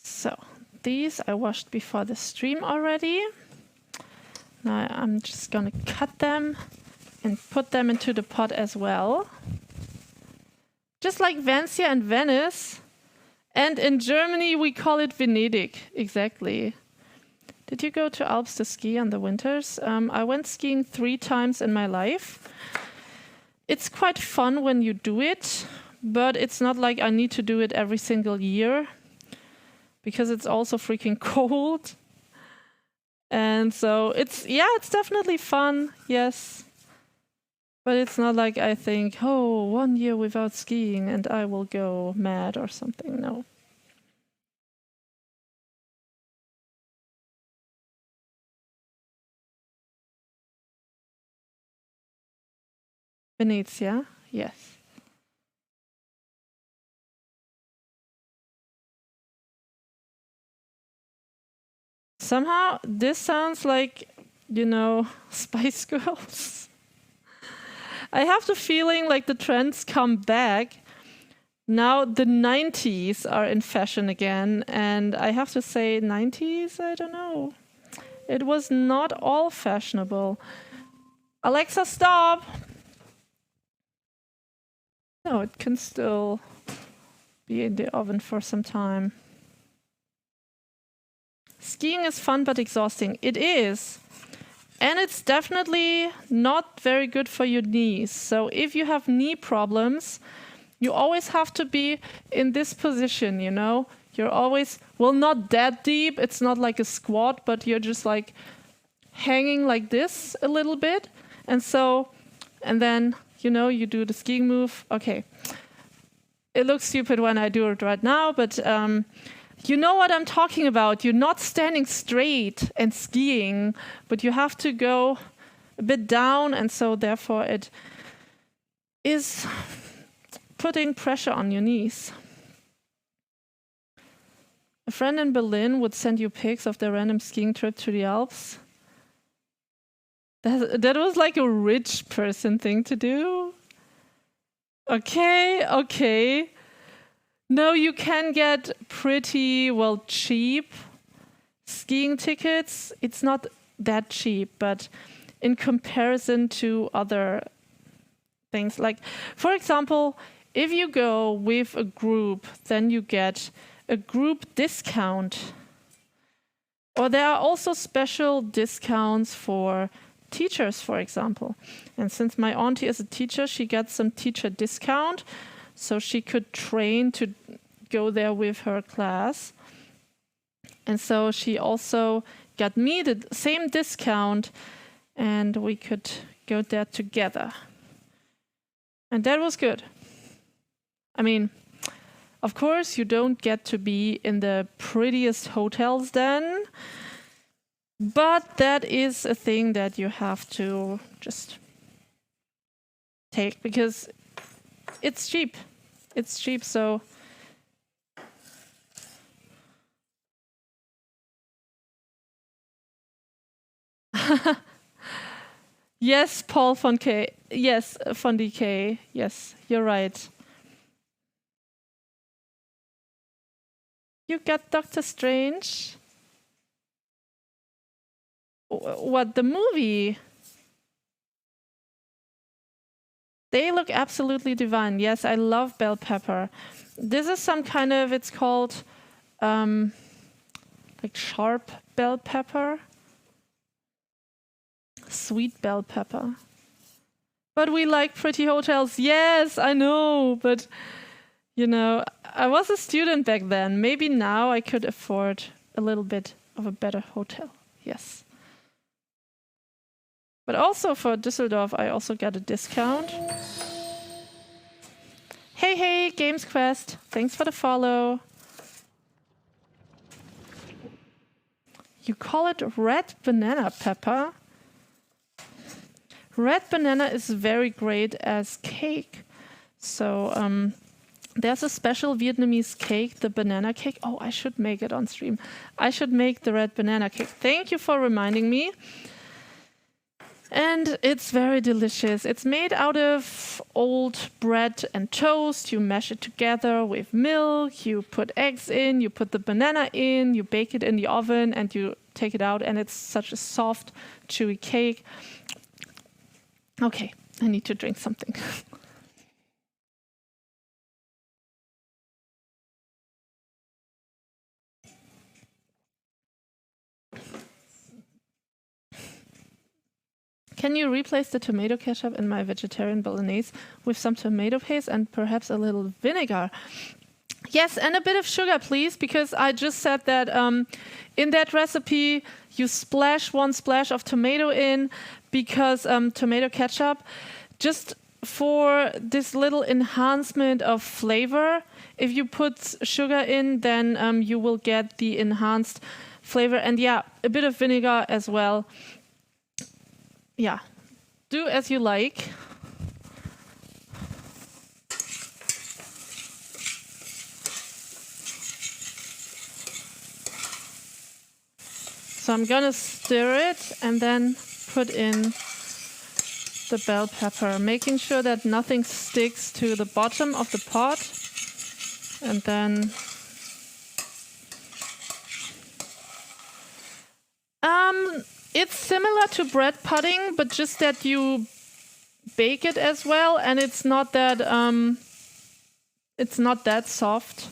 A: So, these I washed before the stream already. Now I'm just gonna cut them and put them into the pot as well. Just like Valencia and Venice. And in Germany we call it Venedig, exactly. Did you go to Alps to ski in the winters? I went skiing 3 times in my life. It's quite fun when you do it, but it's not like I need to do it every single year because it's also freaking cold. And so it's definitely fun, yes. But it's not like I think, oh, 1 year without skiing and I will go mad or something, no. Venezia, yes. Somehow this sounds like, Spice Girls. I have the feeling like the trends come back. Now the 90s are in fashion again, and I have to say 90s, I don't know. It was not all fashionable. Alexa, stop! No, it can still be in the oven for some time. Skiing is fun but exhausting. It is. And it's definitely not very good for your knees. So if you have knee problems, you always have to be in this position, You're always, not that deep. It's not like a squat, but you're just like hanging like this a little bit. And then, you do the skiing move. Okay. It looks stupid when I do it right now, but you know what I'm talking about. You're not standing straight and skiing, but you have to go a bit down, and so therefore it is putting pressure on your knees. A friend in Berlin would send you pics of their random skiing trip to the Alps. That was like a rich person thing to do. Okay. No, you can get pretty, cheap skiing tickets. It's not that cheap, but in comparison to other things, like, for example, if you go with a group, then you get a group discount. Or there are also special discounts for teachers, for example. And since my auntie is a teacher, she got some teacher discount, so she could train to go there with her class. And so she also got me the same discount, and we could go there together. And that was good. I mean, of course, you don't get to be in the prettiest hotels then, but that is a thing that you have to just take because it's cheap. It's cheap, so yes, Paul von K. Yes, von DK. Yes, you're right. You got Doctor Strange? What, the movie? They look absolutely divine. Yes, I love bell pepper. This is some kind of, it's called like sharp bell pepper. Sweet bell pepper. But we like pretty hotels. Yes, I know, but you know, I was a student back then. Maybe now I could afford a little bit of a better hotel. Yes. But also for Düsseldorf, I also got a discount. Hey, Games Quest. Thanks for the follow. You call it red banana pepper? Red banana is very great as cake. So there's a special Vietnamese cake, the banana cake. Oh, I should make it on stream. I should make the red banana cake. Thank you for reminding me. And it's very delicious. It's made out of old bread and toast. You mash it together with milk. You put eggs in. You put the banana in. You bake it in the oven and you take it out. And it's such a soft, chewy cake. Okay, I need to drink something. Can you replace the tomato ketchup in my vegetarian bolognese with some tomato paste and perhaps a little vinegar? Yes, and a bit of sugar, please, because I just said that in that recipe you splash one splash of tomato in because tomato ketchup, just for this little enhancement of flavor, if you put sugar in, then you will get the enhanced flavor. And yeah, a bit of vinegar as well. Yeah, do as you like. So I'm gonna stir it and then put in the bell pepper, making sure that nothing sticks to the bottom of the pot. And then it's similar to bread pudding, but just that you bake it as well, and it's not that soft.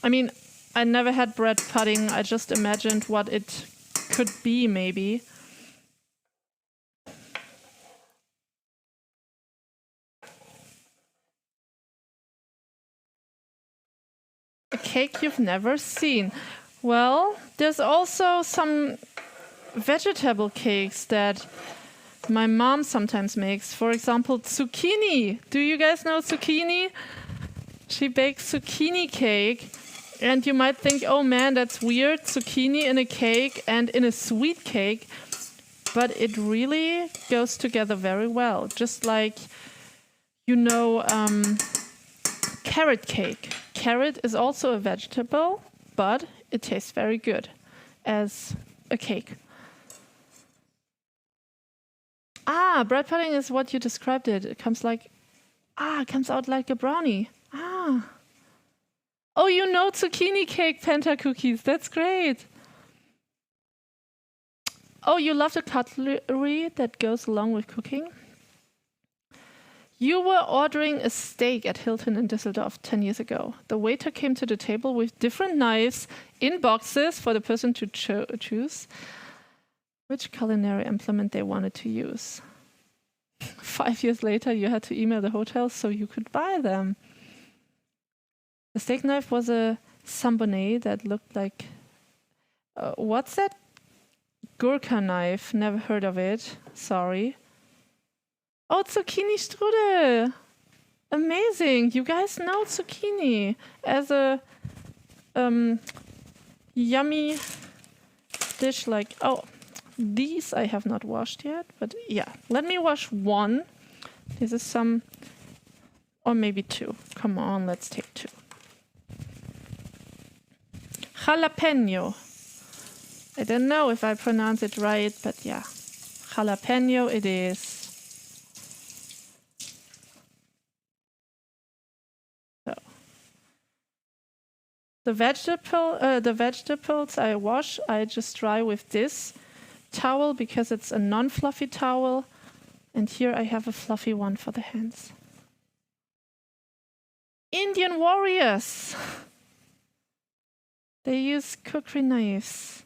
A: I mean, I never had bread pudding. I just imagined what it could be, maybe. A cake you've never seen. Well, there's also some vegetable cakes that my mom sometimes makes. For example, zucchini. Do you guys know zucchini? She bakes zucchini cake. And you might think, oh man, that's weird, zucchini in a cake and in a sweet cake. But it really goes together very well. Just like, you know, carrot cake. Carrot is also a vegetable, but it tastes very good as a cake. Ah, bread pudding is what you described it. It comes out like a brownie. Ah. Oh, you know zucchini cake penta cookies. That's great. Oh, you love the cutlery that goes along with cooking? You were ordering a steak at Hilton in Düsseldorf 10 years ago. The waiter came to the table with different knives in boxes for the person to choose which culinary implement they wanted to use. 5 years later, you had to email the hotel so you could buy them. The steak knife was a sambonnet that looked like... what's that? Gurkha knife. Never heard of it. Sorry. Oh, zucchini strudel. Amazing. You guys know zucchini as a yummy dish like... Oh, these I have not washed yet. But yeah, let me wash one. This is some... Or maybe two. Come on, let's take two. Jalapeno. I don't know if I pronounce it right, but yeah. Jalapeno it is. So. The vegetables I wash, I just dry with this towel because it's a non-fluffy towel. And here I have a fluffy one for the hands. Indian warriors. They use cookery knives.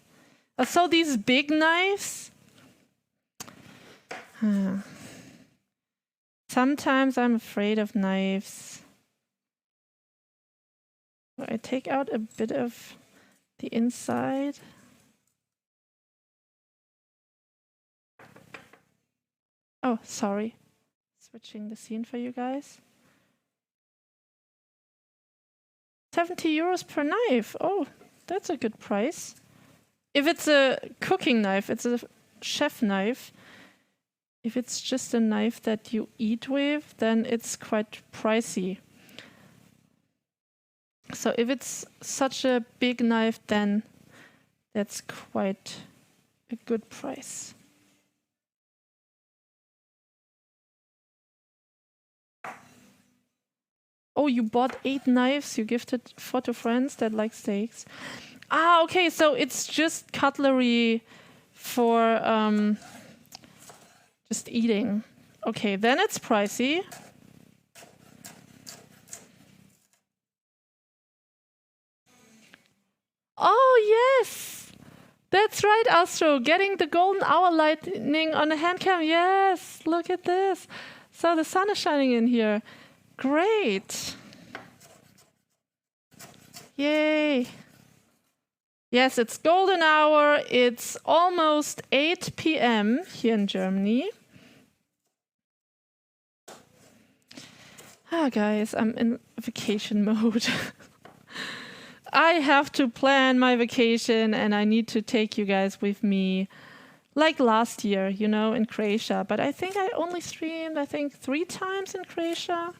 A: So these big knives. Sometimes I'm afraid of knives. I take out a bit of the inside. Oh, sorry. Switching the scene for you guys. 70 euros per knife. Oh, that's a good price. If it's a cooking knife, it's a chef knife. If it's just a knife that you eat with, then it's quite pricey. So if it's such a big knife, then that's quite a good price. Oh, you bought 8 knives you gifted 4 to friends that like steaks. Ah, okay, so it's just cutlery for just eating. Okay, then it's pricey. Oh, yes! That's right, Astro. Getting the golden hour lighting on a hand cam. Yes, look at this. So the sun is shining in here. Great. Yay. Yes, it's golden hour. It's almost 8 p.m. here in Germany. Ah, guys, I'm in vacation mode. I have to plan my vacation and I need to take you guys with me. Like last year, you know, in Croatia. But I think I only streamed, 3 times in Croatia.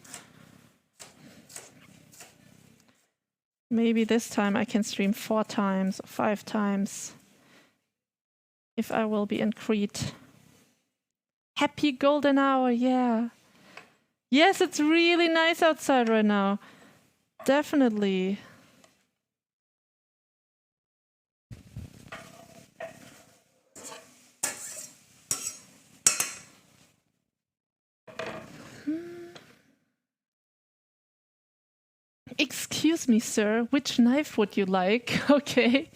A: Maybe this time I can stream 4 times or 5 times. If I will be in Crete. Happy golden hour, yeah. Yes, it's really nice outside right now. Definitely. Excuse me, sir, which knife would you like? Okay.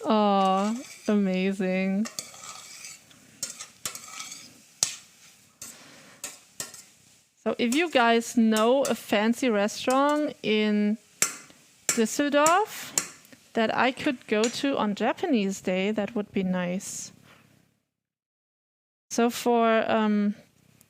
A: Oh, amazing. So if you guys know a fancy restaurant in Düsseldorf that I could go to on Japanese Day, that would be nice. So for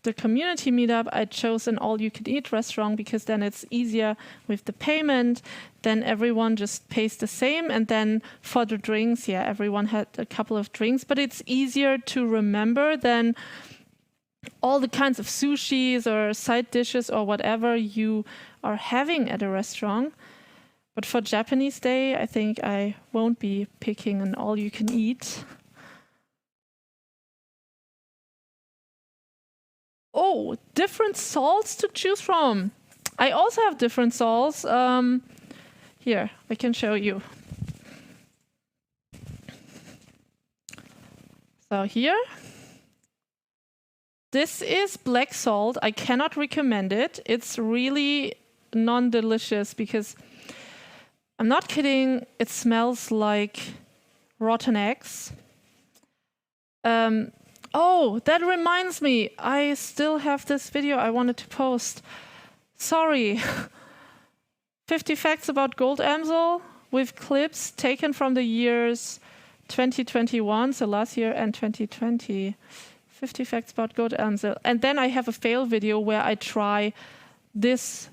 A: the community meetup, I chose an all-you-can-eat restaurant because then it's easier with the payment. Then everyone just pays the same. And then for the drinks, yeah, everyone had a couple of drinks. But it's easier to remember than all the kinds of sushis or side dishes or whatever you are having at a restaurant. But for Japanese Day, I think I won't be picking an all-you-can-eat. Oh, different salts to choose from. I also have different salts. Here, I can show you. So here, This is black salt. I cannot recommend it. It's really non-delicious because I'm not kidding. It smells like rotten eggs. Oh, that reminds me. I still have this video I wanted to post. Sorry. 50 facts about gold amsel with clips taken from the years 2021, so last year, and 2020. 50 facts about gold amsel. And then I have a fail video where I try this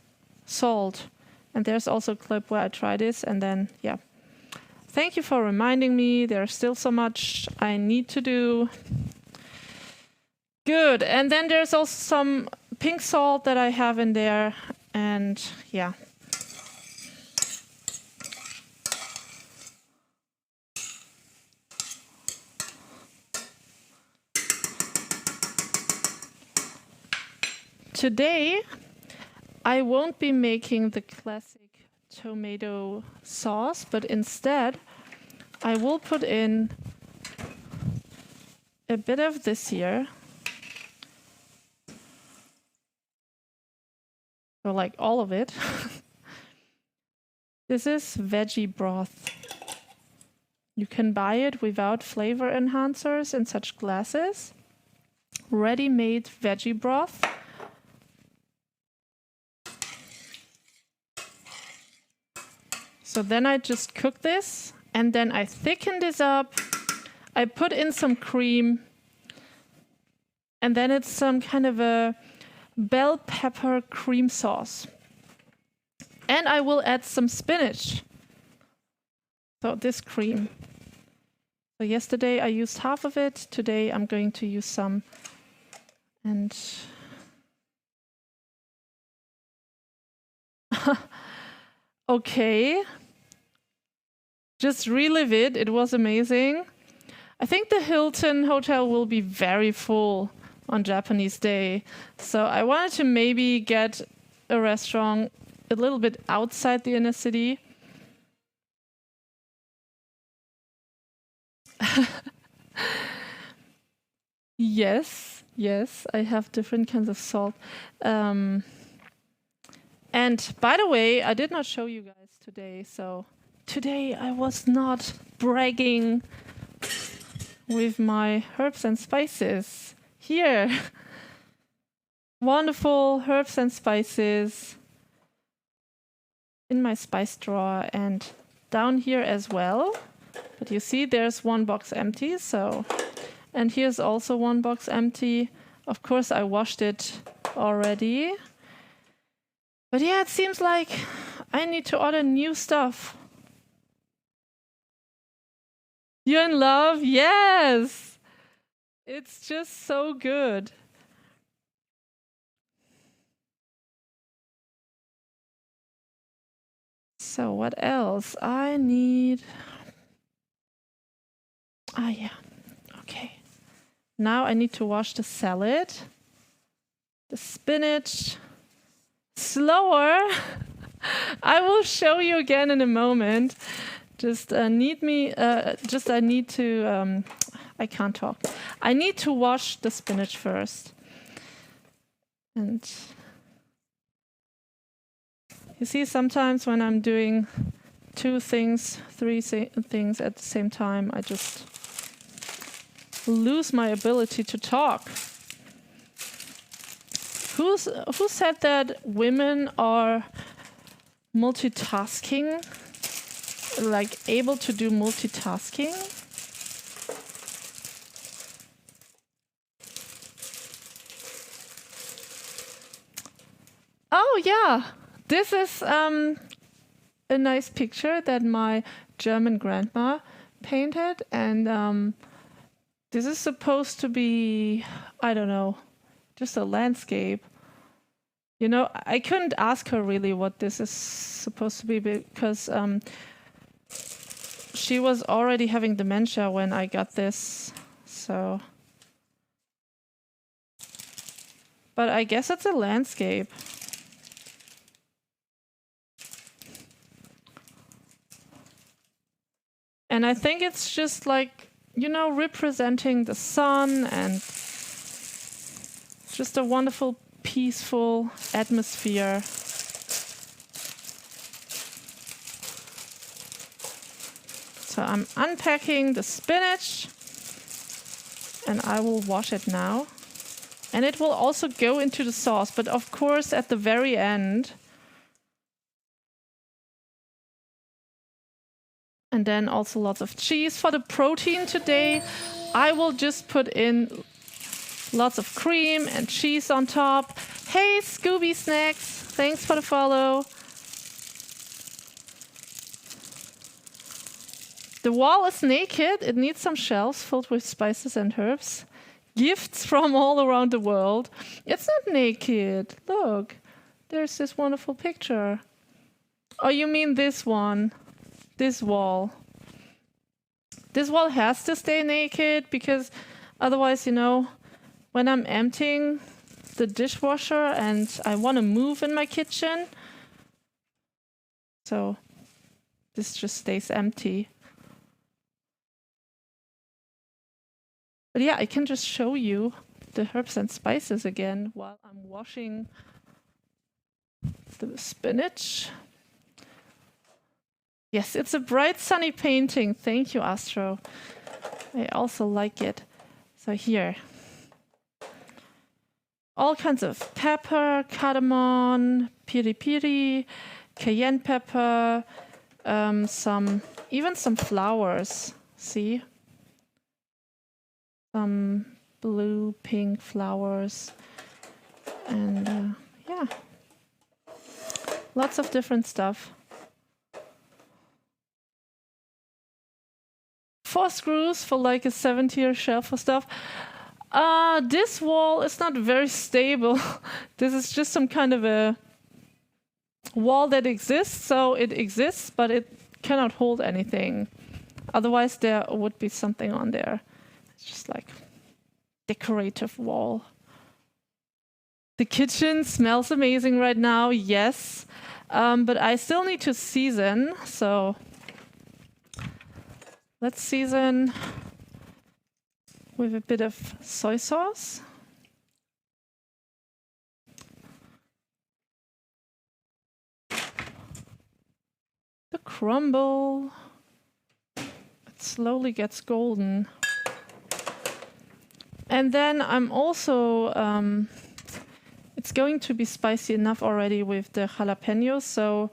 A: salt. And there's also a clip where I try this, and then, yeah. Thank you for reminding me. There's still so much I need to do. Good. And then there's also some pink salt that I have in there. And yeah. Today, I won't be making the classic tomato sauce, but instead, I will put in a bit of this here. So like all of it. This is veggie broth. You can buy it without flavor enhancers in such glasses. Ready-made veggie broth. So then I just cook this, and then I thicken this up. I put in some cream, and then it's some kind of a bell pepper cream sauce. And I will add some spinach. So this cream. So yesterday I used half of it. Today I'm going to use some. And okay. Just relive it. It was amazing. I think the Hilton Hotel will be very full on Japanese Day. So I wanted to maybe get a restaurant a little bit outside the inner city. Yes, I have different kinds of salt. And by the way, I did not show you guys today. So today I was not bragging with my herbs and spices. Here, wonderful herbs and spices in my spice drawer and down here as well. But you see there's one box empty, so, and here's also one box empty. Of course I washed it already. But yeah, it seems like I need to order new stuff. You're in love? Yes! It's just so good. So what else? I need... Ah, yeah. Okay. Now I need to wash the salad, the spinach. Slower. I will show you again in a moment. I need to, I can't talk. I need to wash the spinach first. And you see, sometimes when I'm doing 2 things, 3 things at the same time, I just lose my ability to talk. Who said that women are multitasking? Like able to do multitasking? Oh yeah, this is a nice picture that my German grandma painted, and this is supposed to be, I don't know, just a landscape. You know, I couldn't ask her really what this is supposed to be because she was already having dementia when I got this, so. But I guess it's a landscape. And I think it's just like, you know, representing the sun and Just a wonderful, peaceful atmosphere. So I'm unpacking the spinach and I will wash it now. And it will also go into the sauce, but of course at the very end. And then also lots of cheese. For the protein today, I will just put in lots of cream and cheese on top. Hey, Scooby Snacks, thanks for the follow. The wall is naked. It needs some shelves filled with spices and herbs. Gifts from all around the world. It's not naked. Look, there's this wonderful picture. Oh, you mean this one? This wall. This wall has to stay naked because otherwise, you know, when I'm emptying the dishwasher and I want to move in my kitchen, so this just stays empty. But yeah, I can just show you the herbs and spices again while I'm washing the spinach. Yes, it's a bright, sunny painting. Thank you, Astro. I also like it. So here. All kinds of pepper, cardamom, piri piri, cayenne pepper, even some flowers. See? Some blue, pink flowers. And yeah. Lots of different stuff. 4 screws for like a 7-tier shelf for stuff. This wall is not very stable. This is just some kind of a wall that exists. So it exists, but it cannot hold anything. Otherwise, there would be something on there. It's just like decorative wall. The kitchen smells amazing right now, yes. But I still need to season, so let's season with a bit of soy sauce. The crumble. It slowly gets golden. And then I'm also, it's going to be spicy enough already with the jalapenos, so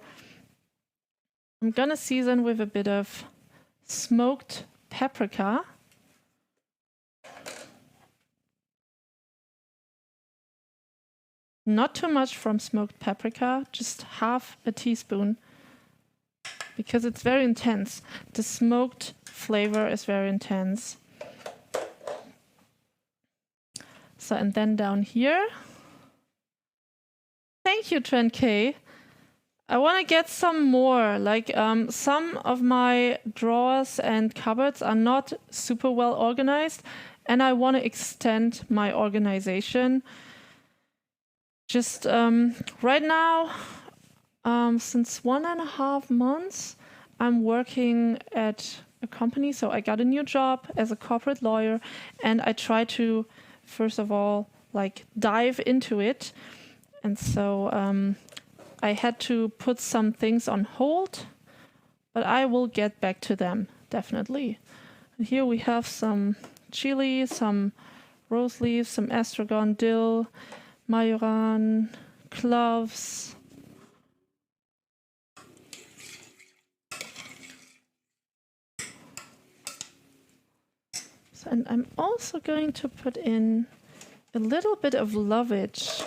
A: I'm gonna season with a bit of smoked paprika. Not too much from smoked paprika, just half a teaspoon, because it's very intense. The smoked flavor is very intense. So, and then down here, thank you, Trent K. I want to get some more, like some of my drawers and cupboards are not super well organized, and I want to extend my organization. Just right now, since 1.5 months, I'm working at a company, so I got a new job as a corporate lawyer, and I try to, first of all, like dive into it, and so I had to put some things on hold, but I will get back to them, definitely. And here we have some chili, some rose leaves, some estragon, dill, majoran, cloves. So, and I'm also going to put in a little bit of lovage.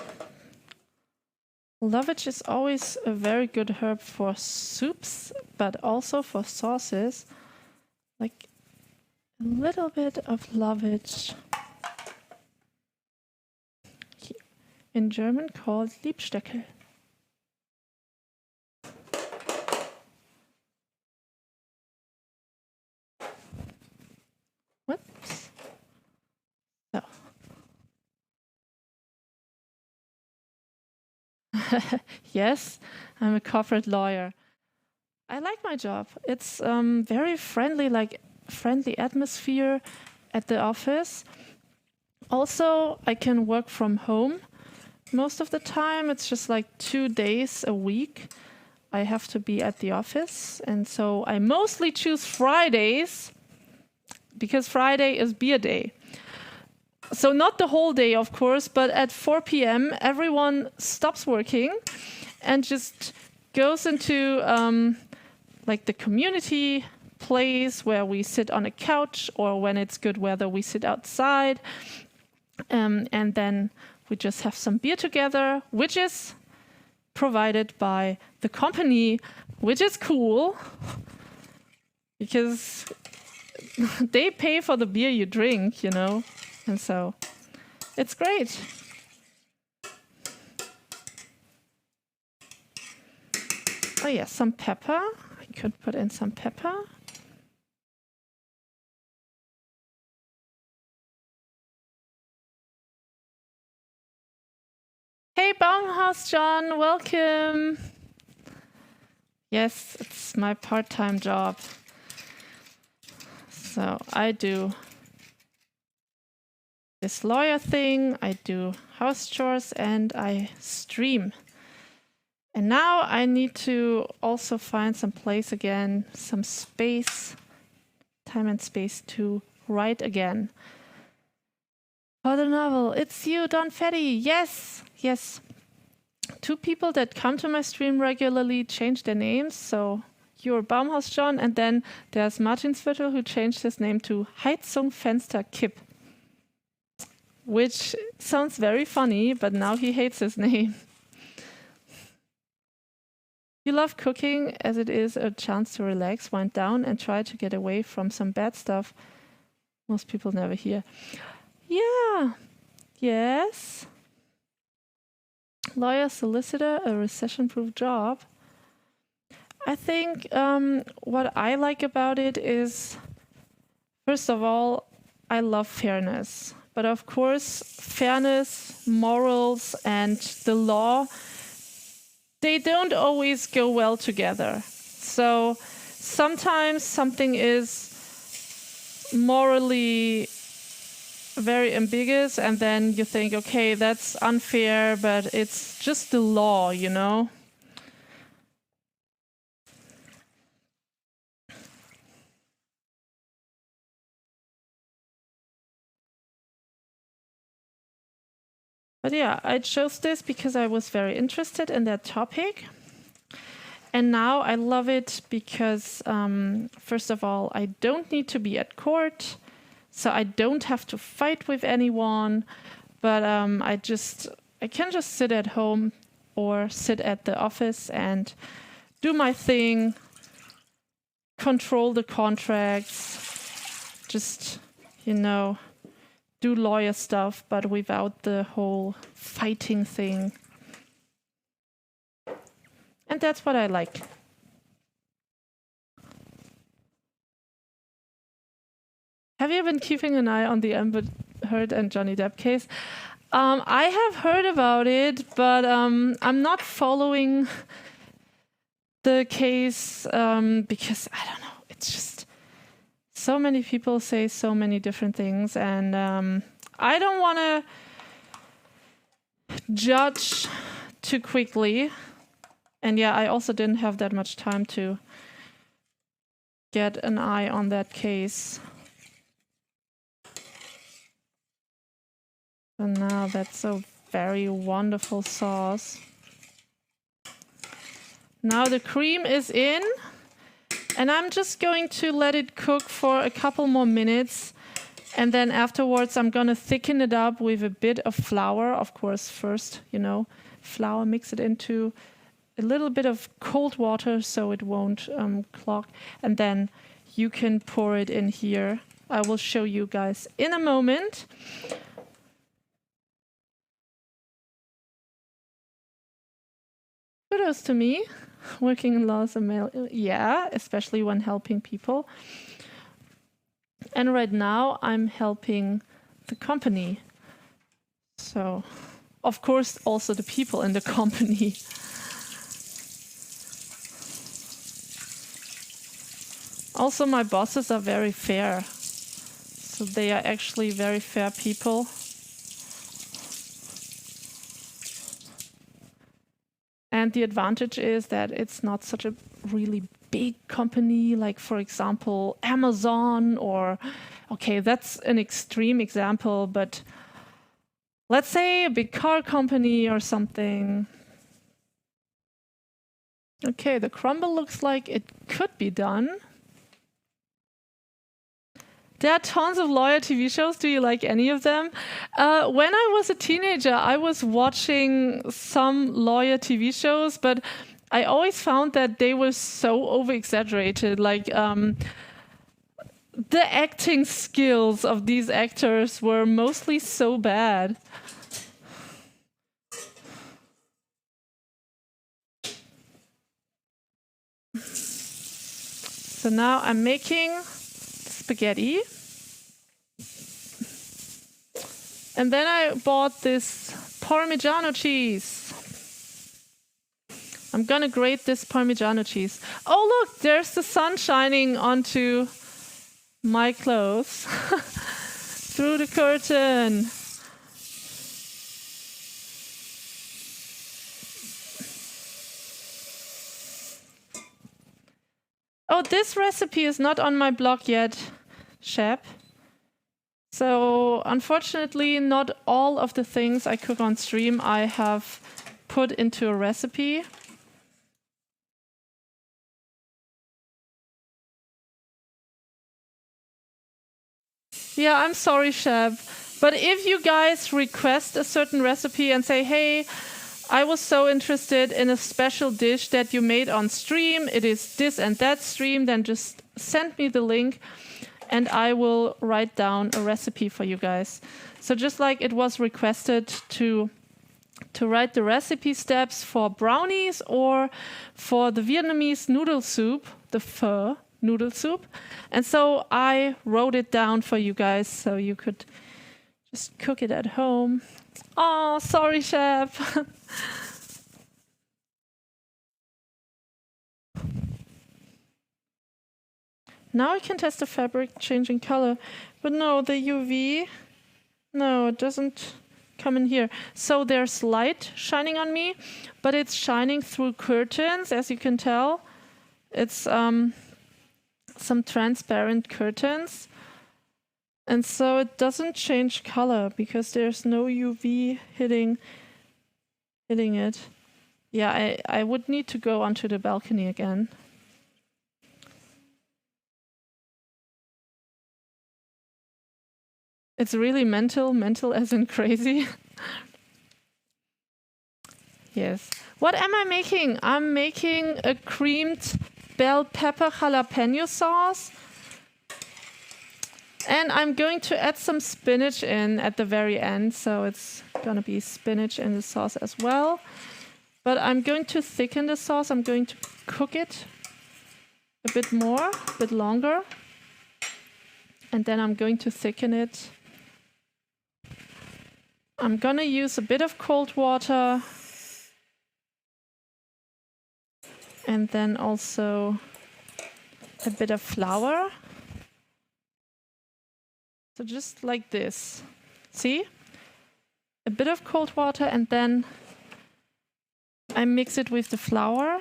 A: Lovage is always a very good herb for soups, but also for sauces. Like a little bit of lovage. In German called Liebstöckel. Whoops. So. Yes, I'm a corporate lawyer. I like my job. It's very friendly, like friendly atmosphere at the office. Also, I can work from home most of the time. It's just like 2 days a week I have to be at the office. And so I mostly choose Fridays because Friday is beer day. So not the whole day, of course, but at 4 p.m. everyone stops working and just goes into like the community place where we sit on a couch, or when it's good weather, we sit outside. And then we just have some beer together, which is provided by the company, which is cool because they pay for the beer you drink, you know, and so it's great. Oh yeah, some pepper. I could put in some pepper. Hey, Baumhaus John, welcome. Yes, it's my part-time job. So I do this lawyer thing, I do house chores, and I stream. And now I need to also find some place again, some space, time and space to write again. For the novel, it's you, Don Fetty. Yes, yes. 2 people that come to my stream regularly changed their names. So you're Baumhaus John, and then there's Martinsviertel, who changed his name to Heizung Kipp, which sounds very funny, but now he hates his name. You love cooking as it is a chance to relax, wind down, and try to get away from some bad stuff most people never hear. Yeah, yes. Lawyer, solicitor, a recession-proof job. I think what I like about it is, first of all, I love fairness. But of course, fairness, morals, and the law, they don't always go well together. So sometimes something is morally very ambiguous, and then you think, okay, that's unfair, but it's just the law, you know? But yeah, I chose this because I was very interested in that topic. And now I love it because, first of all, I don't need to be at court. So I don't have to fight with anyone, but I can just sit at home or sit at the office and do my thing, control the contracts, just, you know, do lawyer stuff, but without the whole fighting thing. And that's what I like. Have you been keeping an eye on the Amber Heard and Johnny Depp case? I have heard about it, but I'm not following the case because, I don't know, it's just so many people say so many different things, and I don't want to judge too quickly. And yeah, I also didn't have that much time to get an eye on that case. And now that's a very wonderful sauce. Now the cream is in, and I'm just going to let it cook for a couple more minutes. And then afterwards, I'm going to thicken it up with a bit of flour. Of course, first, you know, flour, mix it into a little bit of cold water so it won't clog. And then you can pour it in here. I will show you guys in a moment. Kudos to me, working in law as a male, yeah, especially when helping people. And right now I'm helping the company. So, of course, also the people in the company. Also, my bosses are very fair. So they are actually very fair people. And the advantage is that it's not such a really big company, like, for example, Amazon or, okay, that's an extreme example, but let's say a big car company or something. Okay, the crumble looks like it could be done. There are tons of lawyer TV shows. Do you like any of them? When I was a teenager, I was watching some lawyer TV shows, but I always found that they were so over-exaggerated. Like, the acting skills of these actors were mostly so bad. So now I'm making spaghetti. And then I bought this Parmigiano cheese. I'm gonna grate this Parmigiano cheese. Oh look, there's the sun shining onto my clothes through the curtain. Oh, this recipe is not on my blog yet, Shep. So unfortunately, not all of the things I cook on stream I have put into a recipe. Yeah, I'm sorry, Shep. But if you guys request a certain recipe and say, hey, I was so interested in a special dish that you made on stream, it is this and that stream, then just send me the link and I will write down a recipe for you guys. So just like it was requested to write the recipe steps for brownies or for the Vietnamese noodle soup, the pho noodle soup. And so I wrote it down for you guys so you could just cook it at home. Oh, sorry, Shep. Now I can test the fabric changing color. But no, the UV, no, it doesn't come in here. So there's light shining on me, but it's shining through curtains, as you can tell. It's some transparent curtains. And so it doesn't change color because there's no UV hitting it. Yeah, I would need to go onto the balcony again. It's really mental as in crazy. Yes. What am I making? I'm making a creamed bell pepper jalapeno sauce. And I'm going to add some spinach in at the very end. So it's going to be spinach in the sauce as well. But I'm going to thicken the sauce. I'm going to cook it a bit more, a bit longer. And then I'm going to thicken it. I'm going to use a bit of cold water. And then also a bit of flour. So just like this. See? A bit of cold water and then I mix it with the flour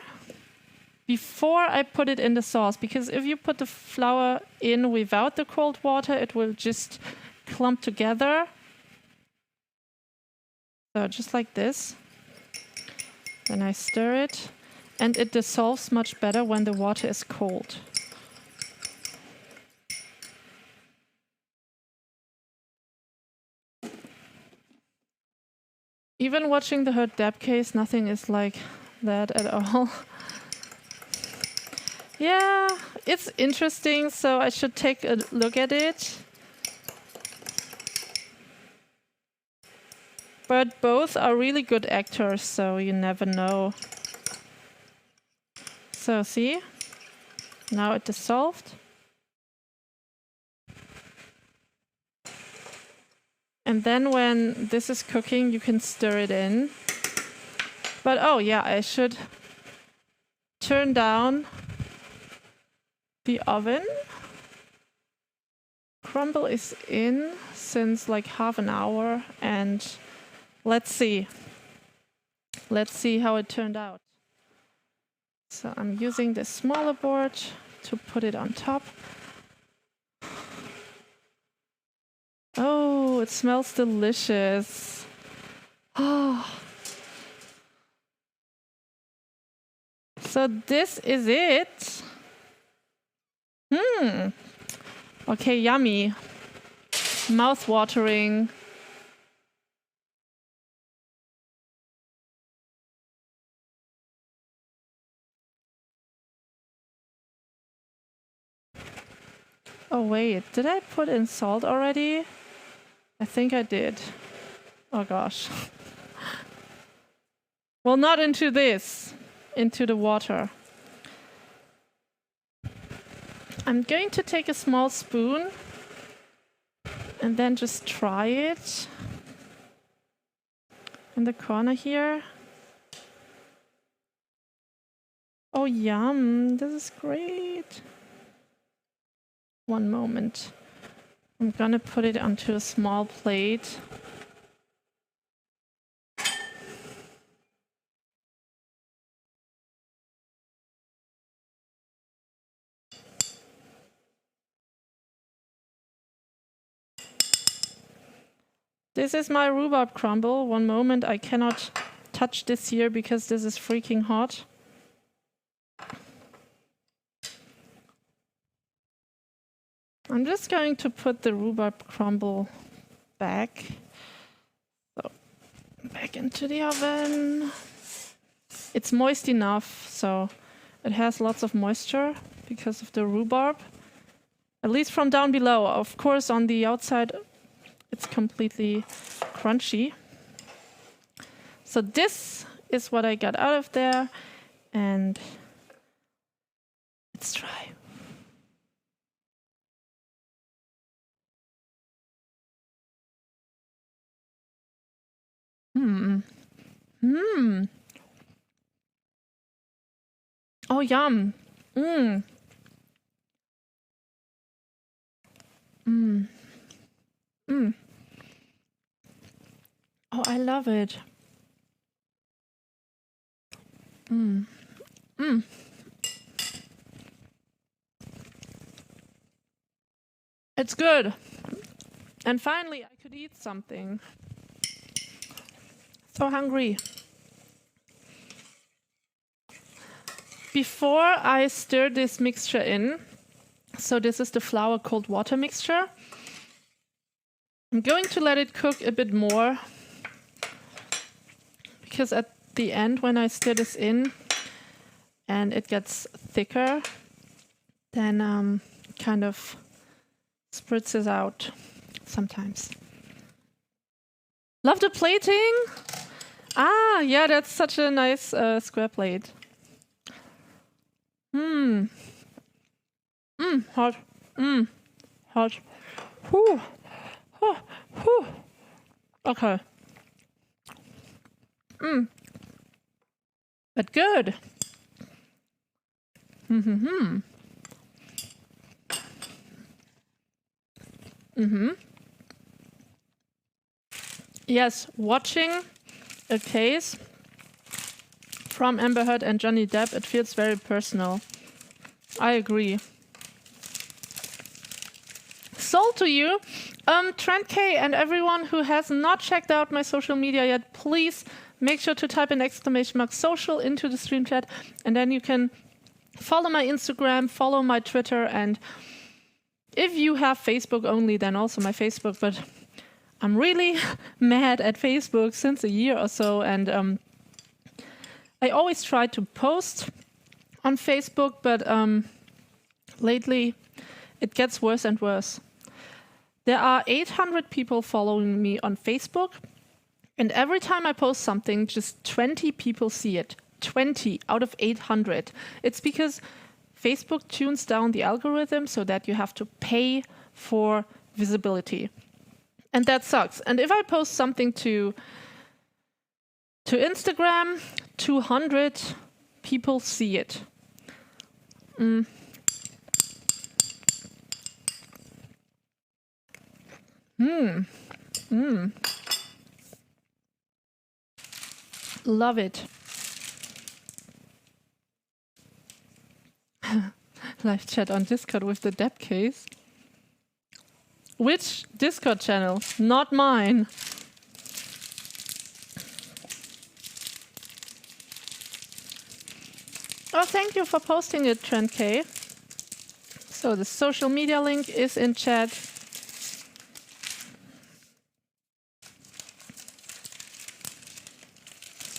A: before I put it in the sauce. Because if you put the flour in without the cold water, it will just clump together. So just like this. Then I stir it. And it dissolves much better when the water is cold. Even watching the Hurt Deb case, nothing is like that at all. Yeah, it's interesting, so I should take a look at it. But both are really good actors, so you never know. So see, now it dissolved. And then when this is cooking, you can stir it in. But oh yeah, I should turn down the oven. Crumble is in since like half an hour and let's see how it turned out. So I'm using the smaller board to put it on top. Oh, it smells delicious. Oh. So this is it. Okay, yummy. Mouth-watering. Oh wait, did I put in salt already? I think I did. Oh gosh. Well, not into this, into the water. I'm going to take a small spoon and then just try it in the corner here. Oh, yum, this is great. One moment. I'm gonna put it onto a small plate. This is my rhubarb crumble. One moment, I cannot touch this here because this is freaking hot. I'm just going to put the rhubarb crumble back. So, back into the oven. It's moist enough, so it has lots of moisture because of the rhubarb. At least from down below. Of course, on the outside, it's completely crunchy. So this is what I got out of there, and let's try. Oh, yum. Oh, I love it. It's good. And finally, I could eat something. So hungry. Before I stir this mixture in, so this is the flour cold water mixture, I'm going to let it cook a bit more, because at the end when I stir this in and it gets thicker, then kind of spritzes out sometimes. Love the plating! Ah, yeah, that's such a nice square plate. Hot. Hot. Whew. Oh, whew. Okay. But good. Yes, watching a case from Amber Heard and Johnny Depp, it feels very personal. I agree. Sold to you. Trent K and everyone who has not checked out my social media yet, please make sure to type an !social into the stream chat, and then you can follow my Instagram, follow my Twitter, and if you have Facebook only, then also my Facebook. But I'm really mad at Facebook since a year or so, and I always try to post on Facebook, but lately it gets worse and worse. There are 800 people following me on Facebook, and every time I post something, just 20 people see it. 20 out of 800. It's because Facebook tunes down the algorithm so that you have to pay for visibility. And that sucks. And if I post something to Instagram, 200 people see it. Love it. Live chat on Discord with the Deb case. Which Discord channel? Not mine. Oh, thank you for posting it, Trent K. So the social media link is in chat.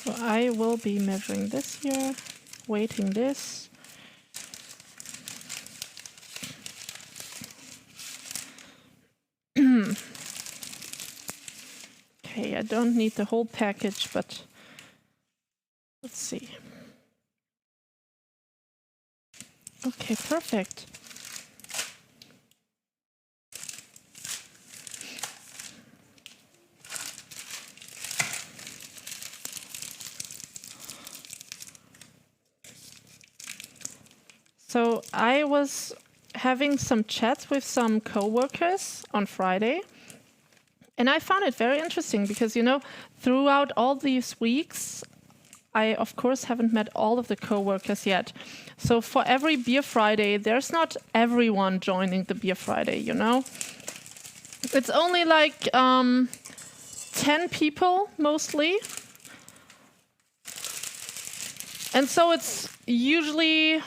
A: So I will be measuring this here, weighting this. Okay, I don't need the whole package, but let's see. Okay, perfect. So I was having some chats with some coworkers on Friday, and I found it very interesting because, you know, throughout all these weeks, I, of course, haven't met all of the coworkers yet. So for every Beer Friday, there's not everyone joining the Beer Friday, you know? It's only like 10 people, mostly. And so it's usually...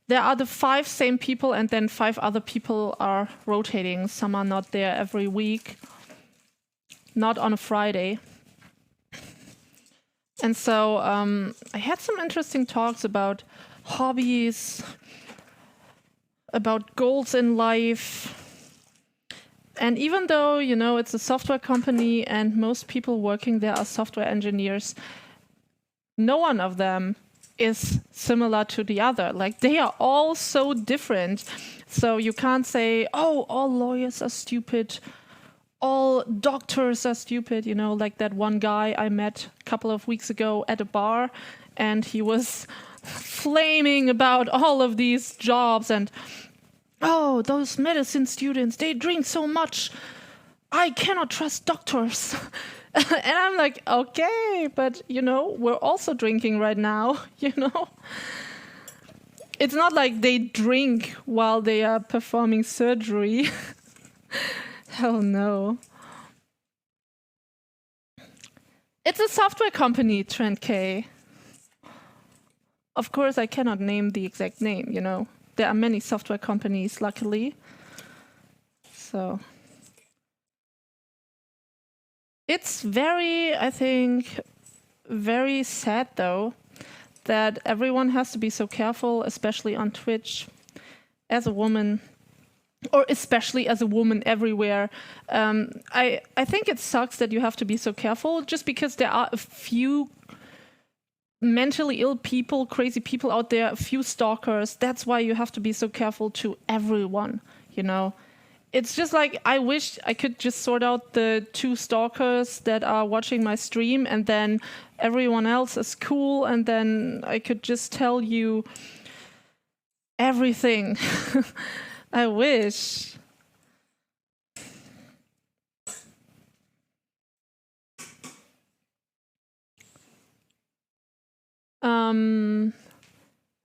A: There are the 5 same people, and then 5 other people are rotating. Some are not there every week, not on a Friday. And so I had some interesting talks about hobbies, about goals in life. And even though, you know, it's a software company and most people working there are software engineers, no one of them is similar to the other. Like, they are all so different. So you can't say, oh, all lawyers are stupid, all doctors are stupid, you know, like that one guy I met a couple of weeks ago at a bar, and he was flaming about all of these jobs and, oh, those medicine students, they drink so much. I cannot trust doctors. And I'm like, okay, but, you know, we're also drinking right now, you know? It's not like they drink while they are performing surgery. Hell no. It's a software company, Trent K. Of course, I cannot name the exact name, you know? There are many software companies, luckily. So... It's very, I think, very sad, though, that everyone has to be so careful, especially on Twitch, as a woman, or especially as a woman everywhere. I think it sucks that you have to be so careful, just because there are a few mentally ill people, crazy people out there, a few stalkers. That's why you have to be so careful to everyone, you know? It's just like, I wish I could just sort out the 2 stalkers that are watching my stream, and then everyone else is cool, and then I could just tell you everything. I wish.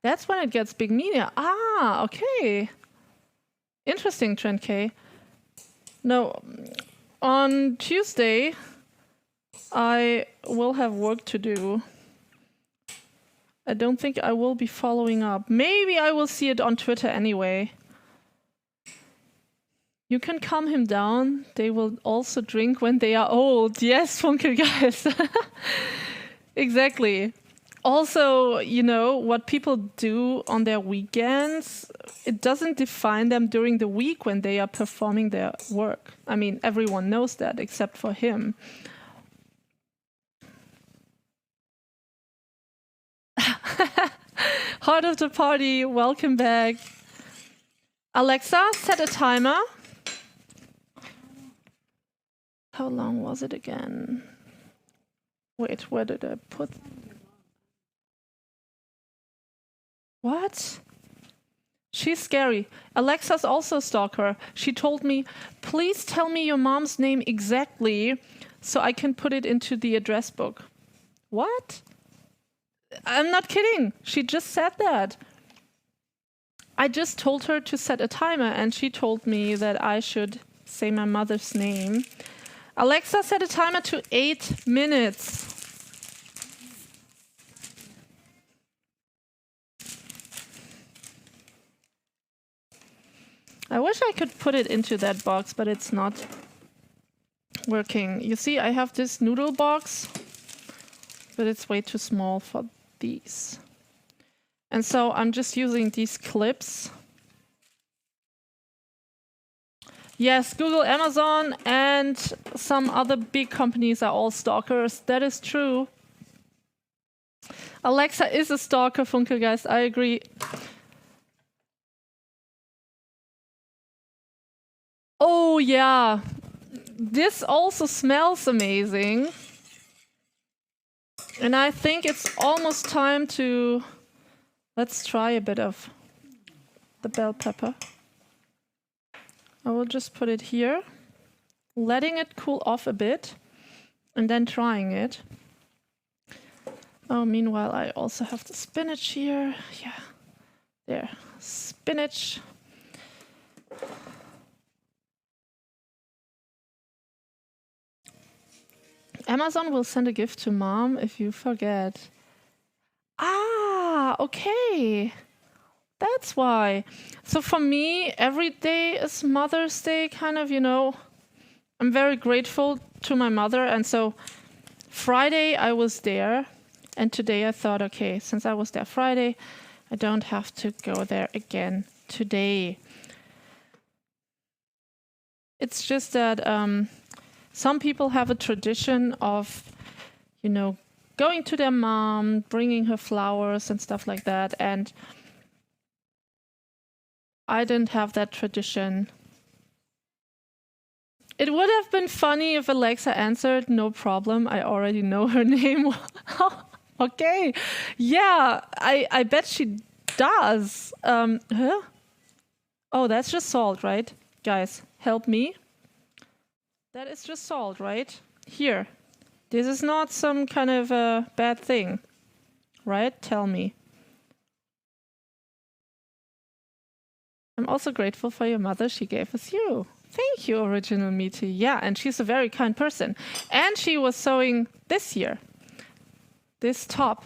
A: That's when it gets big media. Ah, okay. Interesting, Trent K. No, on Tuesday, I will have work to do. I don't think I will be following up. Maybe I will see it on Twitter anyway. You can calm him down. They will also drink when they are old. Yes, Funkel guys. Exactly. Also, you know, what people do on their weekends, it doesn't define them during the week when they are performing their work. I mean, everyone knows that except for him. Heart of the party, welcome back. Alexa, set a timer. How long was it again? Wait, where did I put... What? She's scary. Alexa's also a stalker. She told me, please tell me your mom's name exactly so I can put it into the address book. What? I'm not kidding. She just said that. I just told her to set a timer, and she told me that I should say my mother's name. Alexa, set a timer to 8 minutes. I wish I could put it into that box, but it's not working. You see, I have this noodle box, but it's way too small for these. And so I'm just using these clips. Yes, Google, Amazon, and some other big companies are all stalkers. That is true. Alexa is a stalker, Funkelgeist. I agree. Oh, yeah. This also smells amazing. And I think it's almost time to... Let's try a bit of the bell pepper. I will just put it here, letting it cool off a bit, and then trying it. Oh, meanwhile, I also have the spinach here. Yeah, there, spinach. Amazon will send a gift to mom if you forget. Ah, okay. That's why. So for me, every day is Mother's Day, kind of, you know. I'm very grateful to my mother. And so Friday I was there. And today I thought, okay, since I was there Friday, I don't have to go there again today. It's just that some people have a tradition of, you know, going to their mom, bringing her flowers and stuff like that. And I didn't have that tradition. It would have been funny if Alexa answered, no problem, I already know her name. Okay, yeah, I bet she does. Huh? Oh, that's just salt, right? Guys, help me. That is just salt, right? Here. This is not some kind of a bad thing, right? Tell me. I'm also grateful for your mother. She gave us you. Thank you, Original Meaty. Yeah, and she's a very kind person. And she was sewing this year, this top.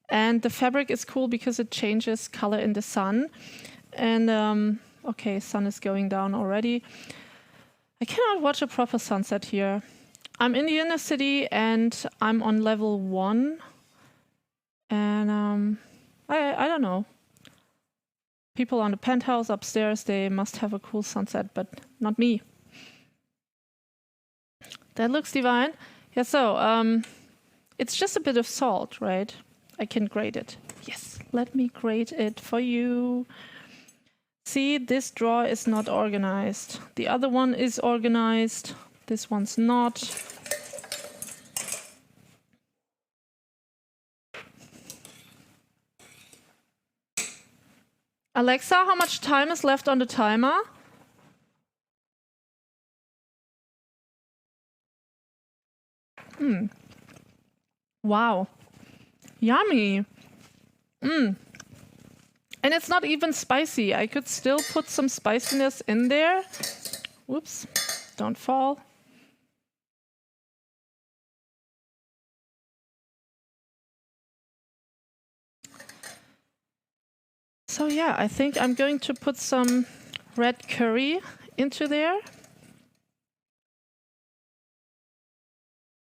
A: And the fabric is cool because it changes color in the sun. And, okay, sun is going down already. I cannot watch a proper sunset here. I'm in the inner city and I'm on level 1. And I don't know. People on the penthouse upstairs, they must have a cool sunset, but not me. That looks divine. Yeah, so it's just a bit of salt, right? I can grate it. Yes, let me grate it for you. See, this drawer is not organized. The other one is organized. This one's not. Alexa, how much time is left on the timer? Wow. Yummy. And it's not even spicy. I could still put some spiciness in there. Whoops. Don't fall. So yeah, I think I'm going to put some red curry into there.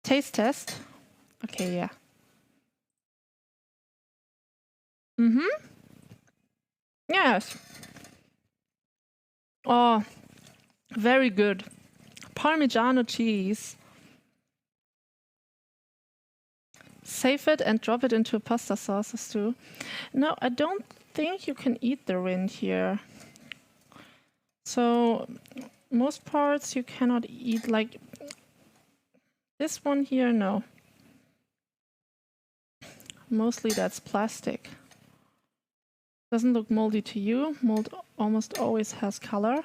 A: Taste test. Okay, yeah. Yes. Oh, very good. Parmigiano cheese. Save it and drop it into pasta sauces too. No, I don't think you can eat the rind here. So most parts you cannot eat, like this one here, no. Mostly that's plastic. Doesn't look moldy to you. Mold almost always has color.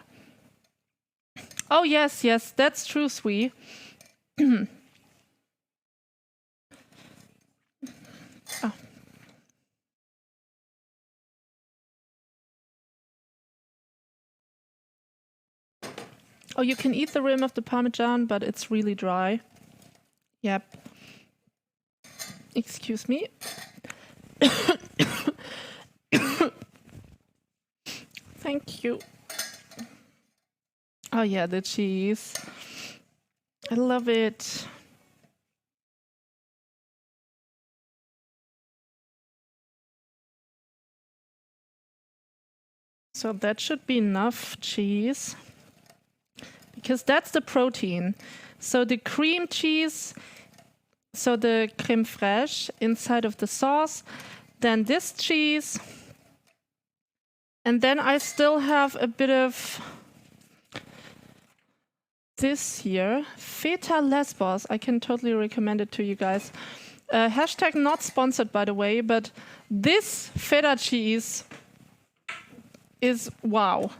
A: Oh yes, yes, that's true, Sweet. Oh. Oh, you can eat the rim of the Parmesan, but it's really dry. Yep. Excuse me. Thank you. Oh yeah, the cheese. I love it. So that should be enough cheese, because that's the protein. So the cream cheese, so the crème fraîche inside of the sauce, then this cheese, and then I still have a bit of this here, Feta Lesbos. I can totally recommend it to you guys. Hashtag not sponsored, by the way, but this feta cheese is wow.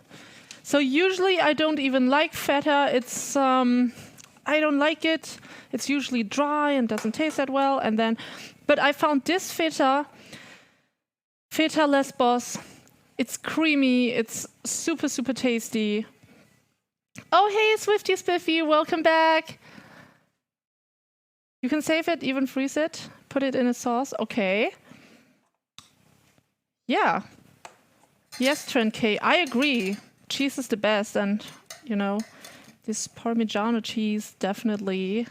A: So usually I don't even like feta. It's I don't like it. It's usually dry and doesn't taste that well. And then, but I found this feta Lesbos. It's creamy. It's super, super tasty. Oh, hey, Swifty Spiffy, welcome back. You can save it, even freeze it, put it in a sauce. Okay. Yeah. Yes, Trent K, I agree. Cheese is the best, and you know, this Parmigiano cheese definitely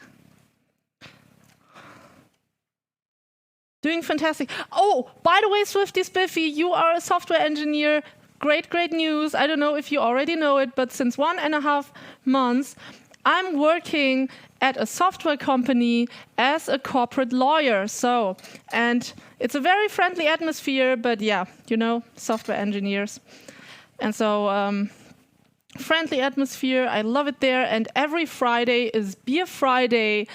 A: doing fantastic. Oh, by the way, Swifty Spiffy, you are a software engineer. Great, great news. I don't know if you already know it, but since 1.5 months, I'm working at a software company as a corporate lawyer. So, and it's a very friendly atmosphere, but yeah, you know, software engineers. And so, friendly atmosphere, I love it there. And every Friday is Beer Friday.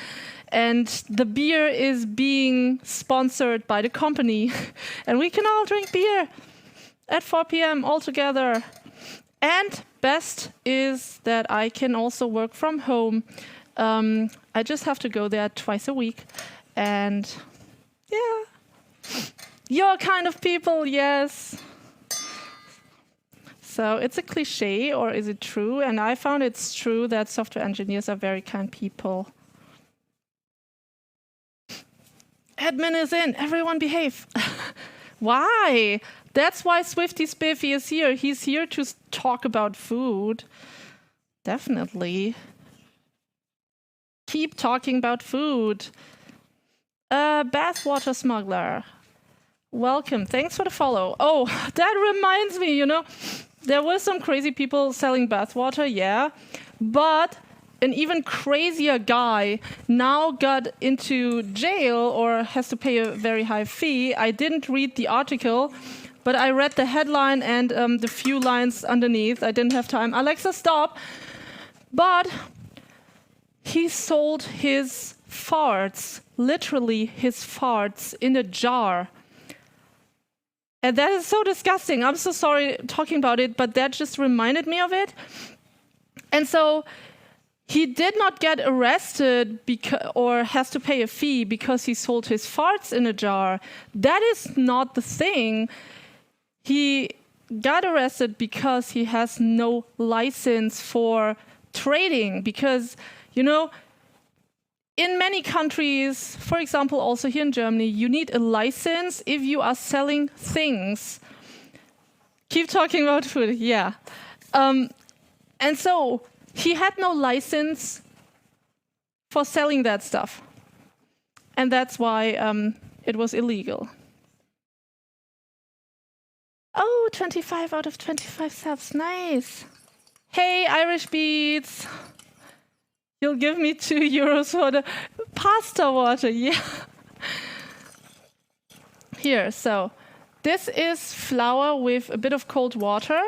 A: And the beer is being sponsored by the company. And we can all drink beer at 4 p.m. all together. And best is that I can also work from home. I just have to go there twice a week. And yeah, your kind of people, yes. So it's a cliche, or is it true? And I found it's true that software engineers are very kind people. Admin is in, everyone behave. Why? That's why Swifty Spiffy is here. He's here to talk about food. Definitely. Keep talking about food. Bathwater Smuggler. Welcome. Thanks for the follow. Oh, that reminds me, you know, there were some crazy people selling bathwater, yeah. But an even crazier guy now got into jail or has to pay a very high fee. I didn't read the article, but I read the headline and the few lines underneath. I didn't have time. Alexa, stop. But he sold his farts, literally his farts, in a jar. And that is so disgusting. I'm so sorry talking about it, but that just reminded me of it. And so he did not get arrested or has to pay a fee because he sold his farts in a jar. That is not the thing. He got arrested because he has no license for trading. Because, you know, in many countries, for example, also here in Germany, you need a license if you are selling things. Keep talking about food, yeah. And so he had no license for selling that stuff. And that's why it was illegal. Oh, 25 out of 25 subs, nice. Hey, Irish Beats. You'll give me €2 for the pasta water, yeah. Here, so this is flour with a bit of cold water.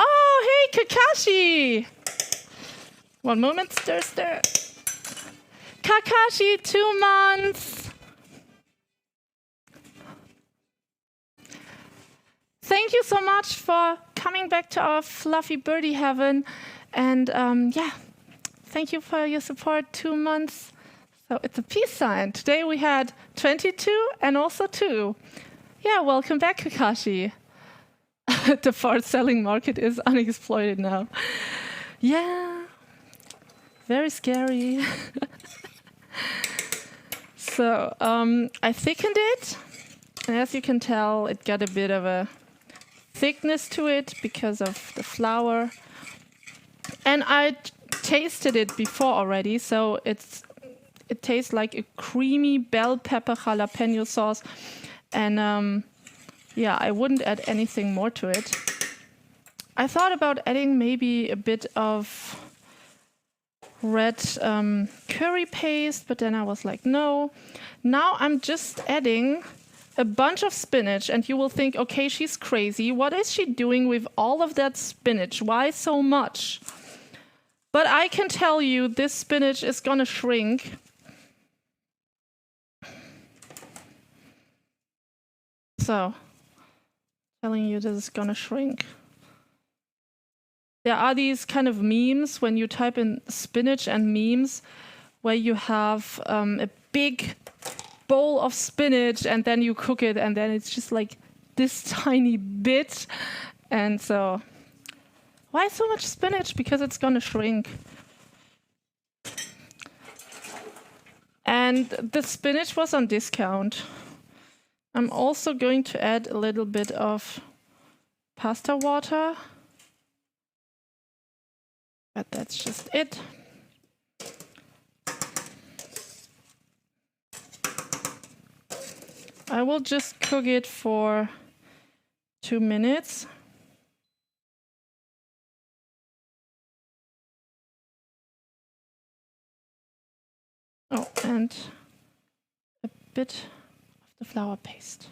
A: Oh, hey, Kakashi. One moment, stir, stir. Kakashi, 2 months. Thank you so much for coming back to our fluffy birdie heaven. And yeah, thank you for your support, 2 months. So it's a peace sign. Today we had 22 and also 2. Yeah, welcome back, Kakashi. The fart selling market is unexploited now. Yeah, very scary. So I thickened it, and as you can tell, it got a bit of a thickness to it because of the flour. And I tasted it before already, so it tastes like a creamy bell pepper jalapeno sauce. And yeah, I wouldn't add anything more to it. I thought about adding maybe a bit of red curry paste, but then I was like, no. Now I'm just adding a bunch of spinach, and you will think, okay, she's crazy. What is she doing with all of that spinach? Why so much? But I can tell you this spinach is gonna shrink. So, telling you this is gonna shrink. There are these kind of memes when you type in spinach and memes where you have a big bowl of spinach and then you cook it and then it's just like this tiny bit. And so, why so much spinach? Because it's gonna shrink. And the spinach was on discount. I'm also going to add a little bit of pasta water. But that's just it. I will just cook it for 2 minutes. Oh, and a bit of the flour paste.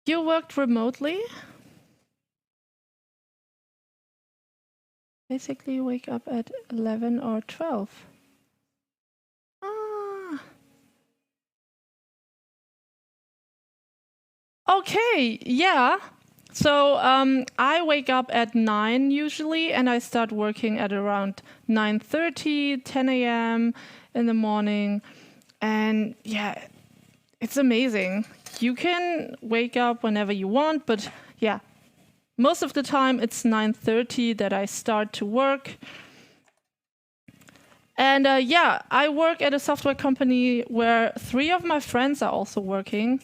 A: You worked remotely? Basically, you wake up at 11 or 12. Ah. Okay, yeah. So I wake up at 9 usually, and I start working at around 9:30, 10 a.m. in the morning. And yeah, it's amazing. You can wake up whenever you want, but yeah, most of the time it's 9:30 that I start to work. And yeah, I work at a software company where 3 of my friends are also working.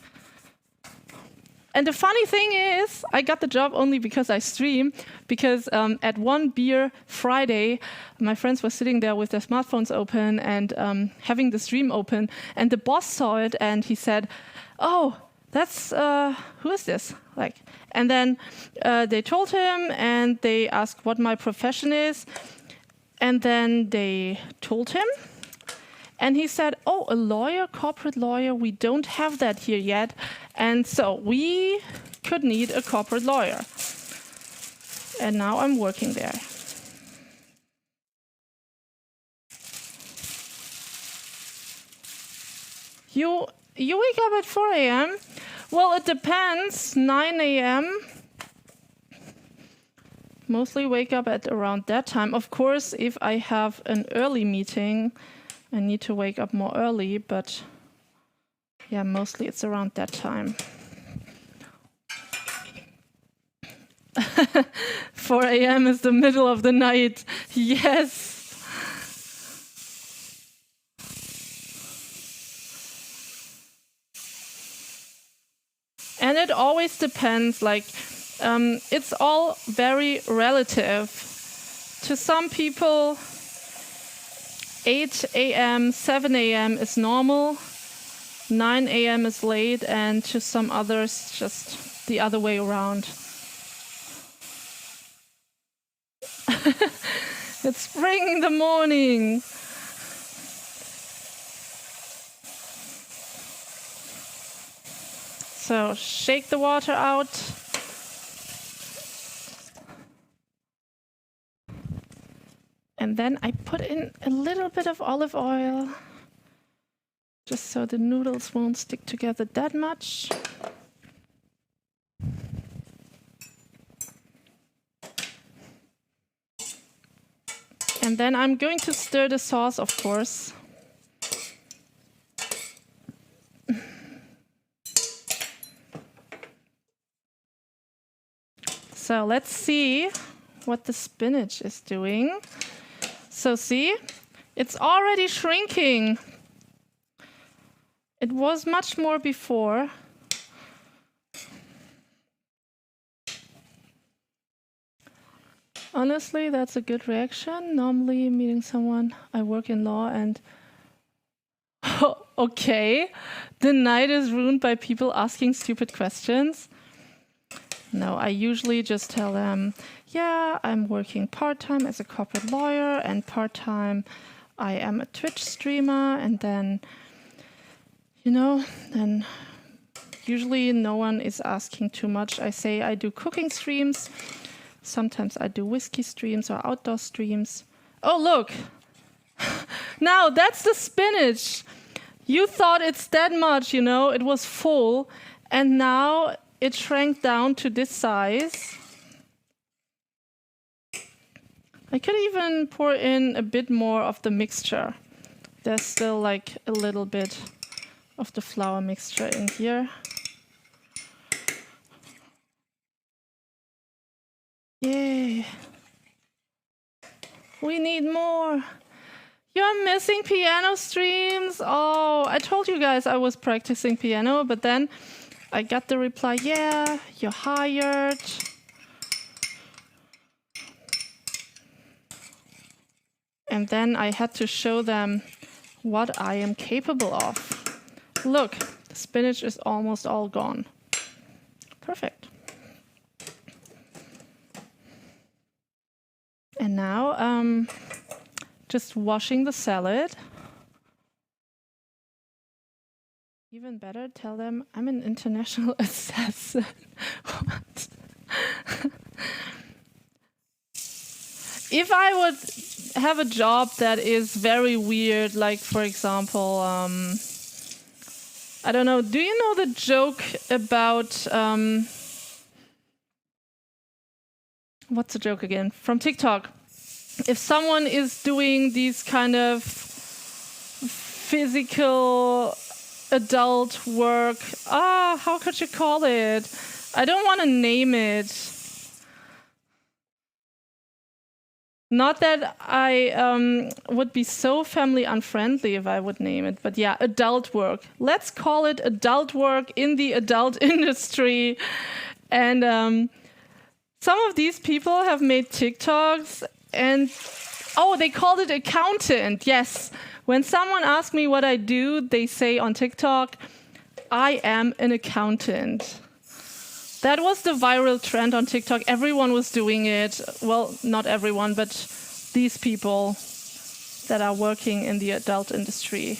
A: And the funny thing is, I got the job only because I stream, because at One Beer Friday, my friends were sitting there with their smartphones open and having the stream open, and the boss saw it and he said, "Oh, that's who is this?" And then they told him and they asked what my profession is, and then they told him. And he said, "Oh, a lawyer, corporate lawyer, we don't have that here yet." And so we could need a corporate lawyer. And now I'm working there. You wake up at 4 a.m.? Well, it depends. 9 a.m. Mostly wake up at around that time. Of course, if I have an early meeting, I need to wake up more early, but yeah, mostly it's around that time. 4 a.m. is the middle of the night. Yes. And it always depends, it's all very relative. To some people, 8 a.m., 7 a.m. is normal, 9 a.m. is late, and to some others, just the other way around. It's spring in the morning. So shake the water out. And then I put in a little bit of olive oil, just so the noodles won't stick together that much. And then I'm going to stir the sauce, of course. So let's see what the spinach is doing. So see, it's already shrinking. It was much more before. Honestly, that's a good reaction. Normally, meeting someone, I work in law and okay, the night is ruined by people asking stupid questions. No, I usually just tell them, yeah, I'm working part-time as a corporate lawyer and part-time I am a Twitch streamer, and then, then usually no one is asking too much. I say I do cooking streams. Sometimes I do whiskey streams or outdoor streams. Oh, look. Now, that's the spinach. You thought it's that much, it was full. And now it shrank down to this size. I could even pour in a bit more of the mixture. There's still like a little bit of the flour mixture in here. Yay. We need more. You're missing piano streams. Oh, I told you guys I was practicing piano, but then I got the reply, yeah, you're hired. And then I had to show them what I am capable of. Look, the spinach is almost all gone. Perfect. And now, just washing the salad. Even better, tell them I'm an international assassin. What? If I would have a job that is very weird, like, for example, I don't know, do you know the joke about... what's the joke again? From TikTok. If someone is doing these kind of physical adult work, how could you call it? I don't want to name it. Not that I would be so family unfriendly if I would name it, but yeah, adult work. Let's call it adult work in the adult industry. And some of these people have made TikToks and, they called it accountant. Yes. When someone asks me what I do, they say on TikTok, I am an accountant. That was the viral trend on TikTok. Everyone was doing it. Well, not everyone, but these people that are working in the adult industry.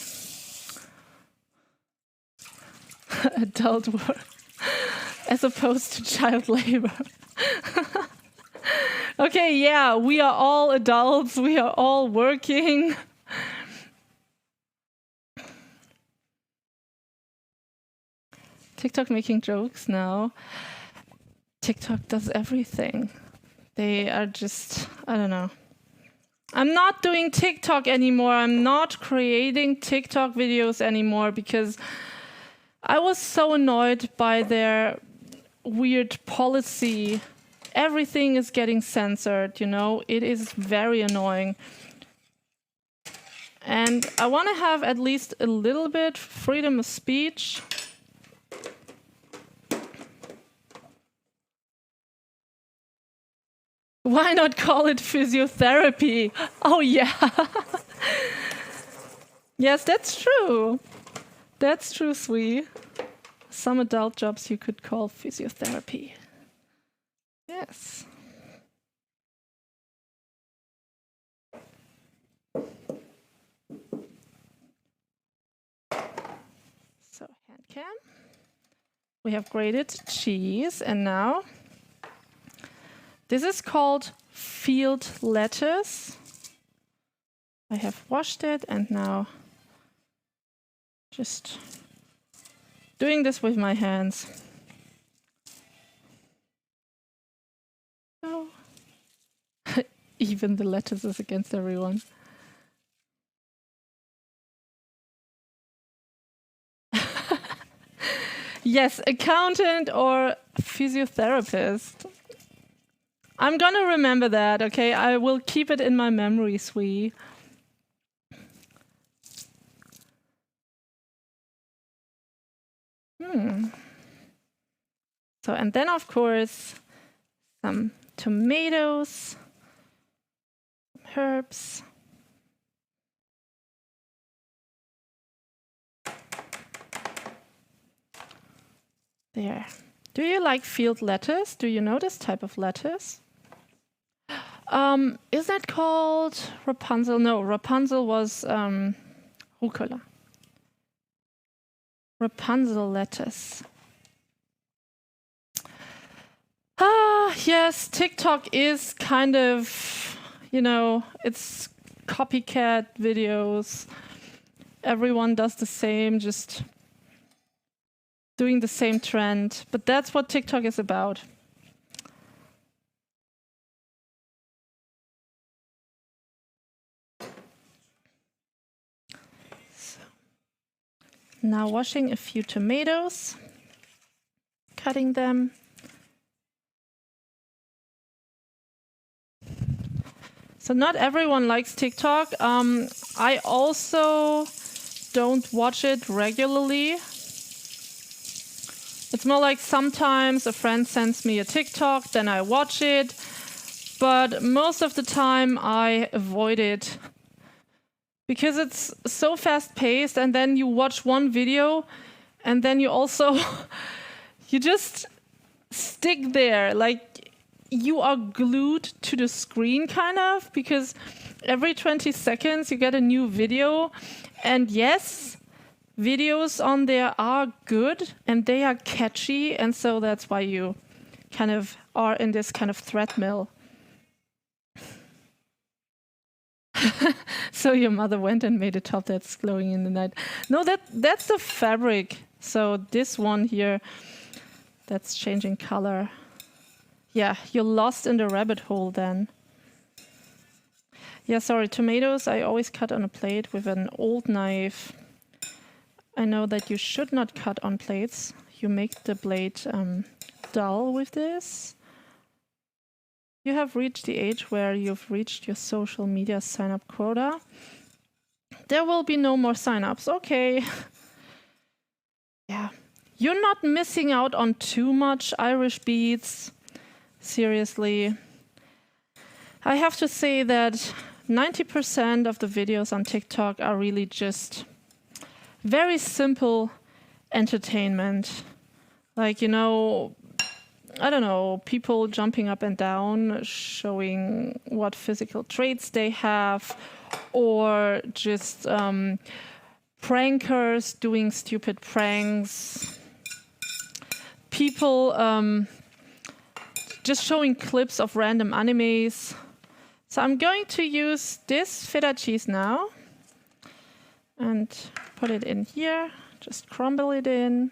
A: Adult work, as opposed to child labor. Okay, yeah, we are all adults. We are all working. TikTok making jokes now. TikTok does everything. They are just, I don't know. I'm not doing TikTok anymore. I'm not creating TikTok videos anymore because I was so annoyed by their weird policy. Everything is getting censored, It is very annoying. And I want to have at least a little bit freedom of speech. Why not call it physiotherapy? Oh, yeah. Yes, that's true. That's true, Sui. Some adult jobs you could call physiotherapy. Yes. So, hand cam. We have grated cheese, and now this is called field lettuce. I have washed it, and now just doing this with my hands. Oh. Even the lettuce is against everyone. Yes, accountant or physiotherapist. I'm gonna remember that, okay? I will keep it in my memory, Sui. So, and then of course, some tomatoes, herbs. There. Do you like field lettuce? Do you know this type of lettuce? Is that called Rapunzel? No, Rapunzel was rucola. Rapunzel lettuce. Yes, TikTok is kind of, it's copycat videos. Everyone does the same, just doing the same trend. But that's what TikTok is about. So, now washing a few tomatoes, cutting them. So not everyone likes TikTok. I also don't watch it regularly. It's more like sometimes a friend sends me a TikTok, then I watch it. But most of the time I avoid it because it's so fast-paced, and then you watch one video and then you also you just stick there, like you are glued to the screen kind of, because every 20 seconds you get a new video. And yes, videos on there are good and they are catchy, and so that's why you kind of are in this kind of treadmill. So your mother went and made a top that's glowing in the night. No, that's the fabric. So this one here, that's changing color. Yeah, you're lost in the rabbit hole then. Yeah, sorry, tomatoes I always cut on a plate with an old knife. I know that you should not cut on plates. You make the blade dull with this. You have reached the age where you've reached your social media sign-up quota. There will be no more sign-ups. Okay. Yeah. You're not missing out on too much Irish beads. Seriously. I have to say that 90% of the videos on TikTok are really just very simple entertainment. Like, I don't know, people jumping up and down, showing what physical traits they have, or just prankers doing stupid pranks. People just showing clips of random animes. So I'm going to use this feta cheese now and put it in here, just crumble it in.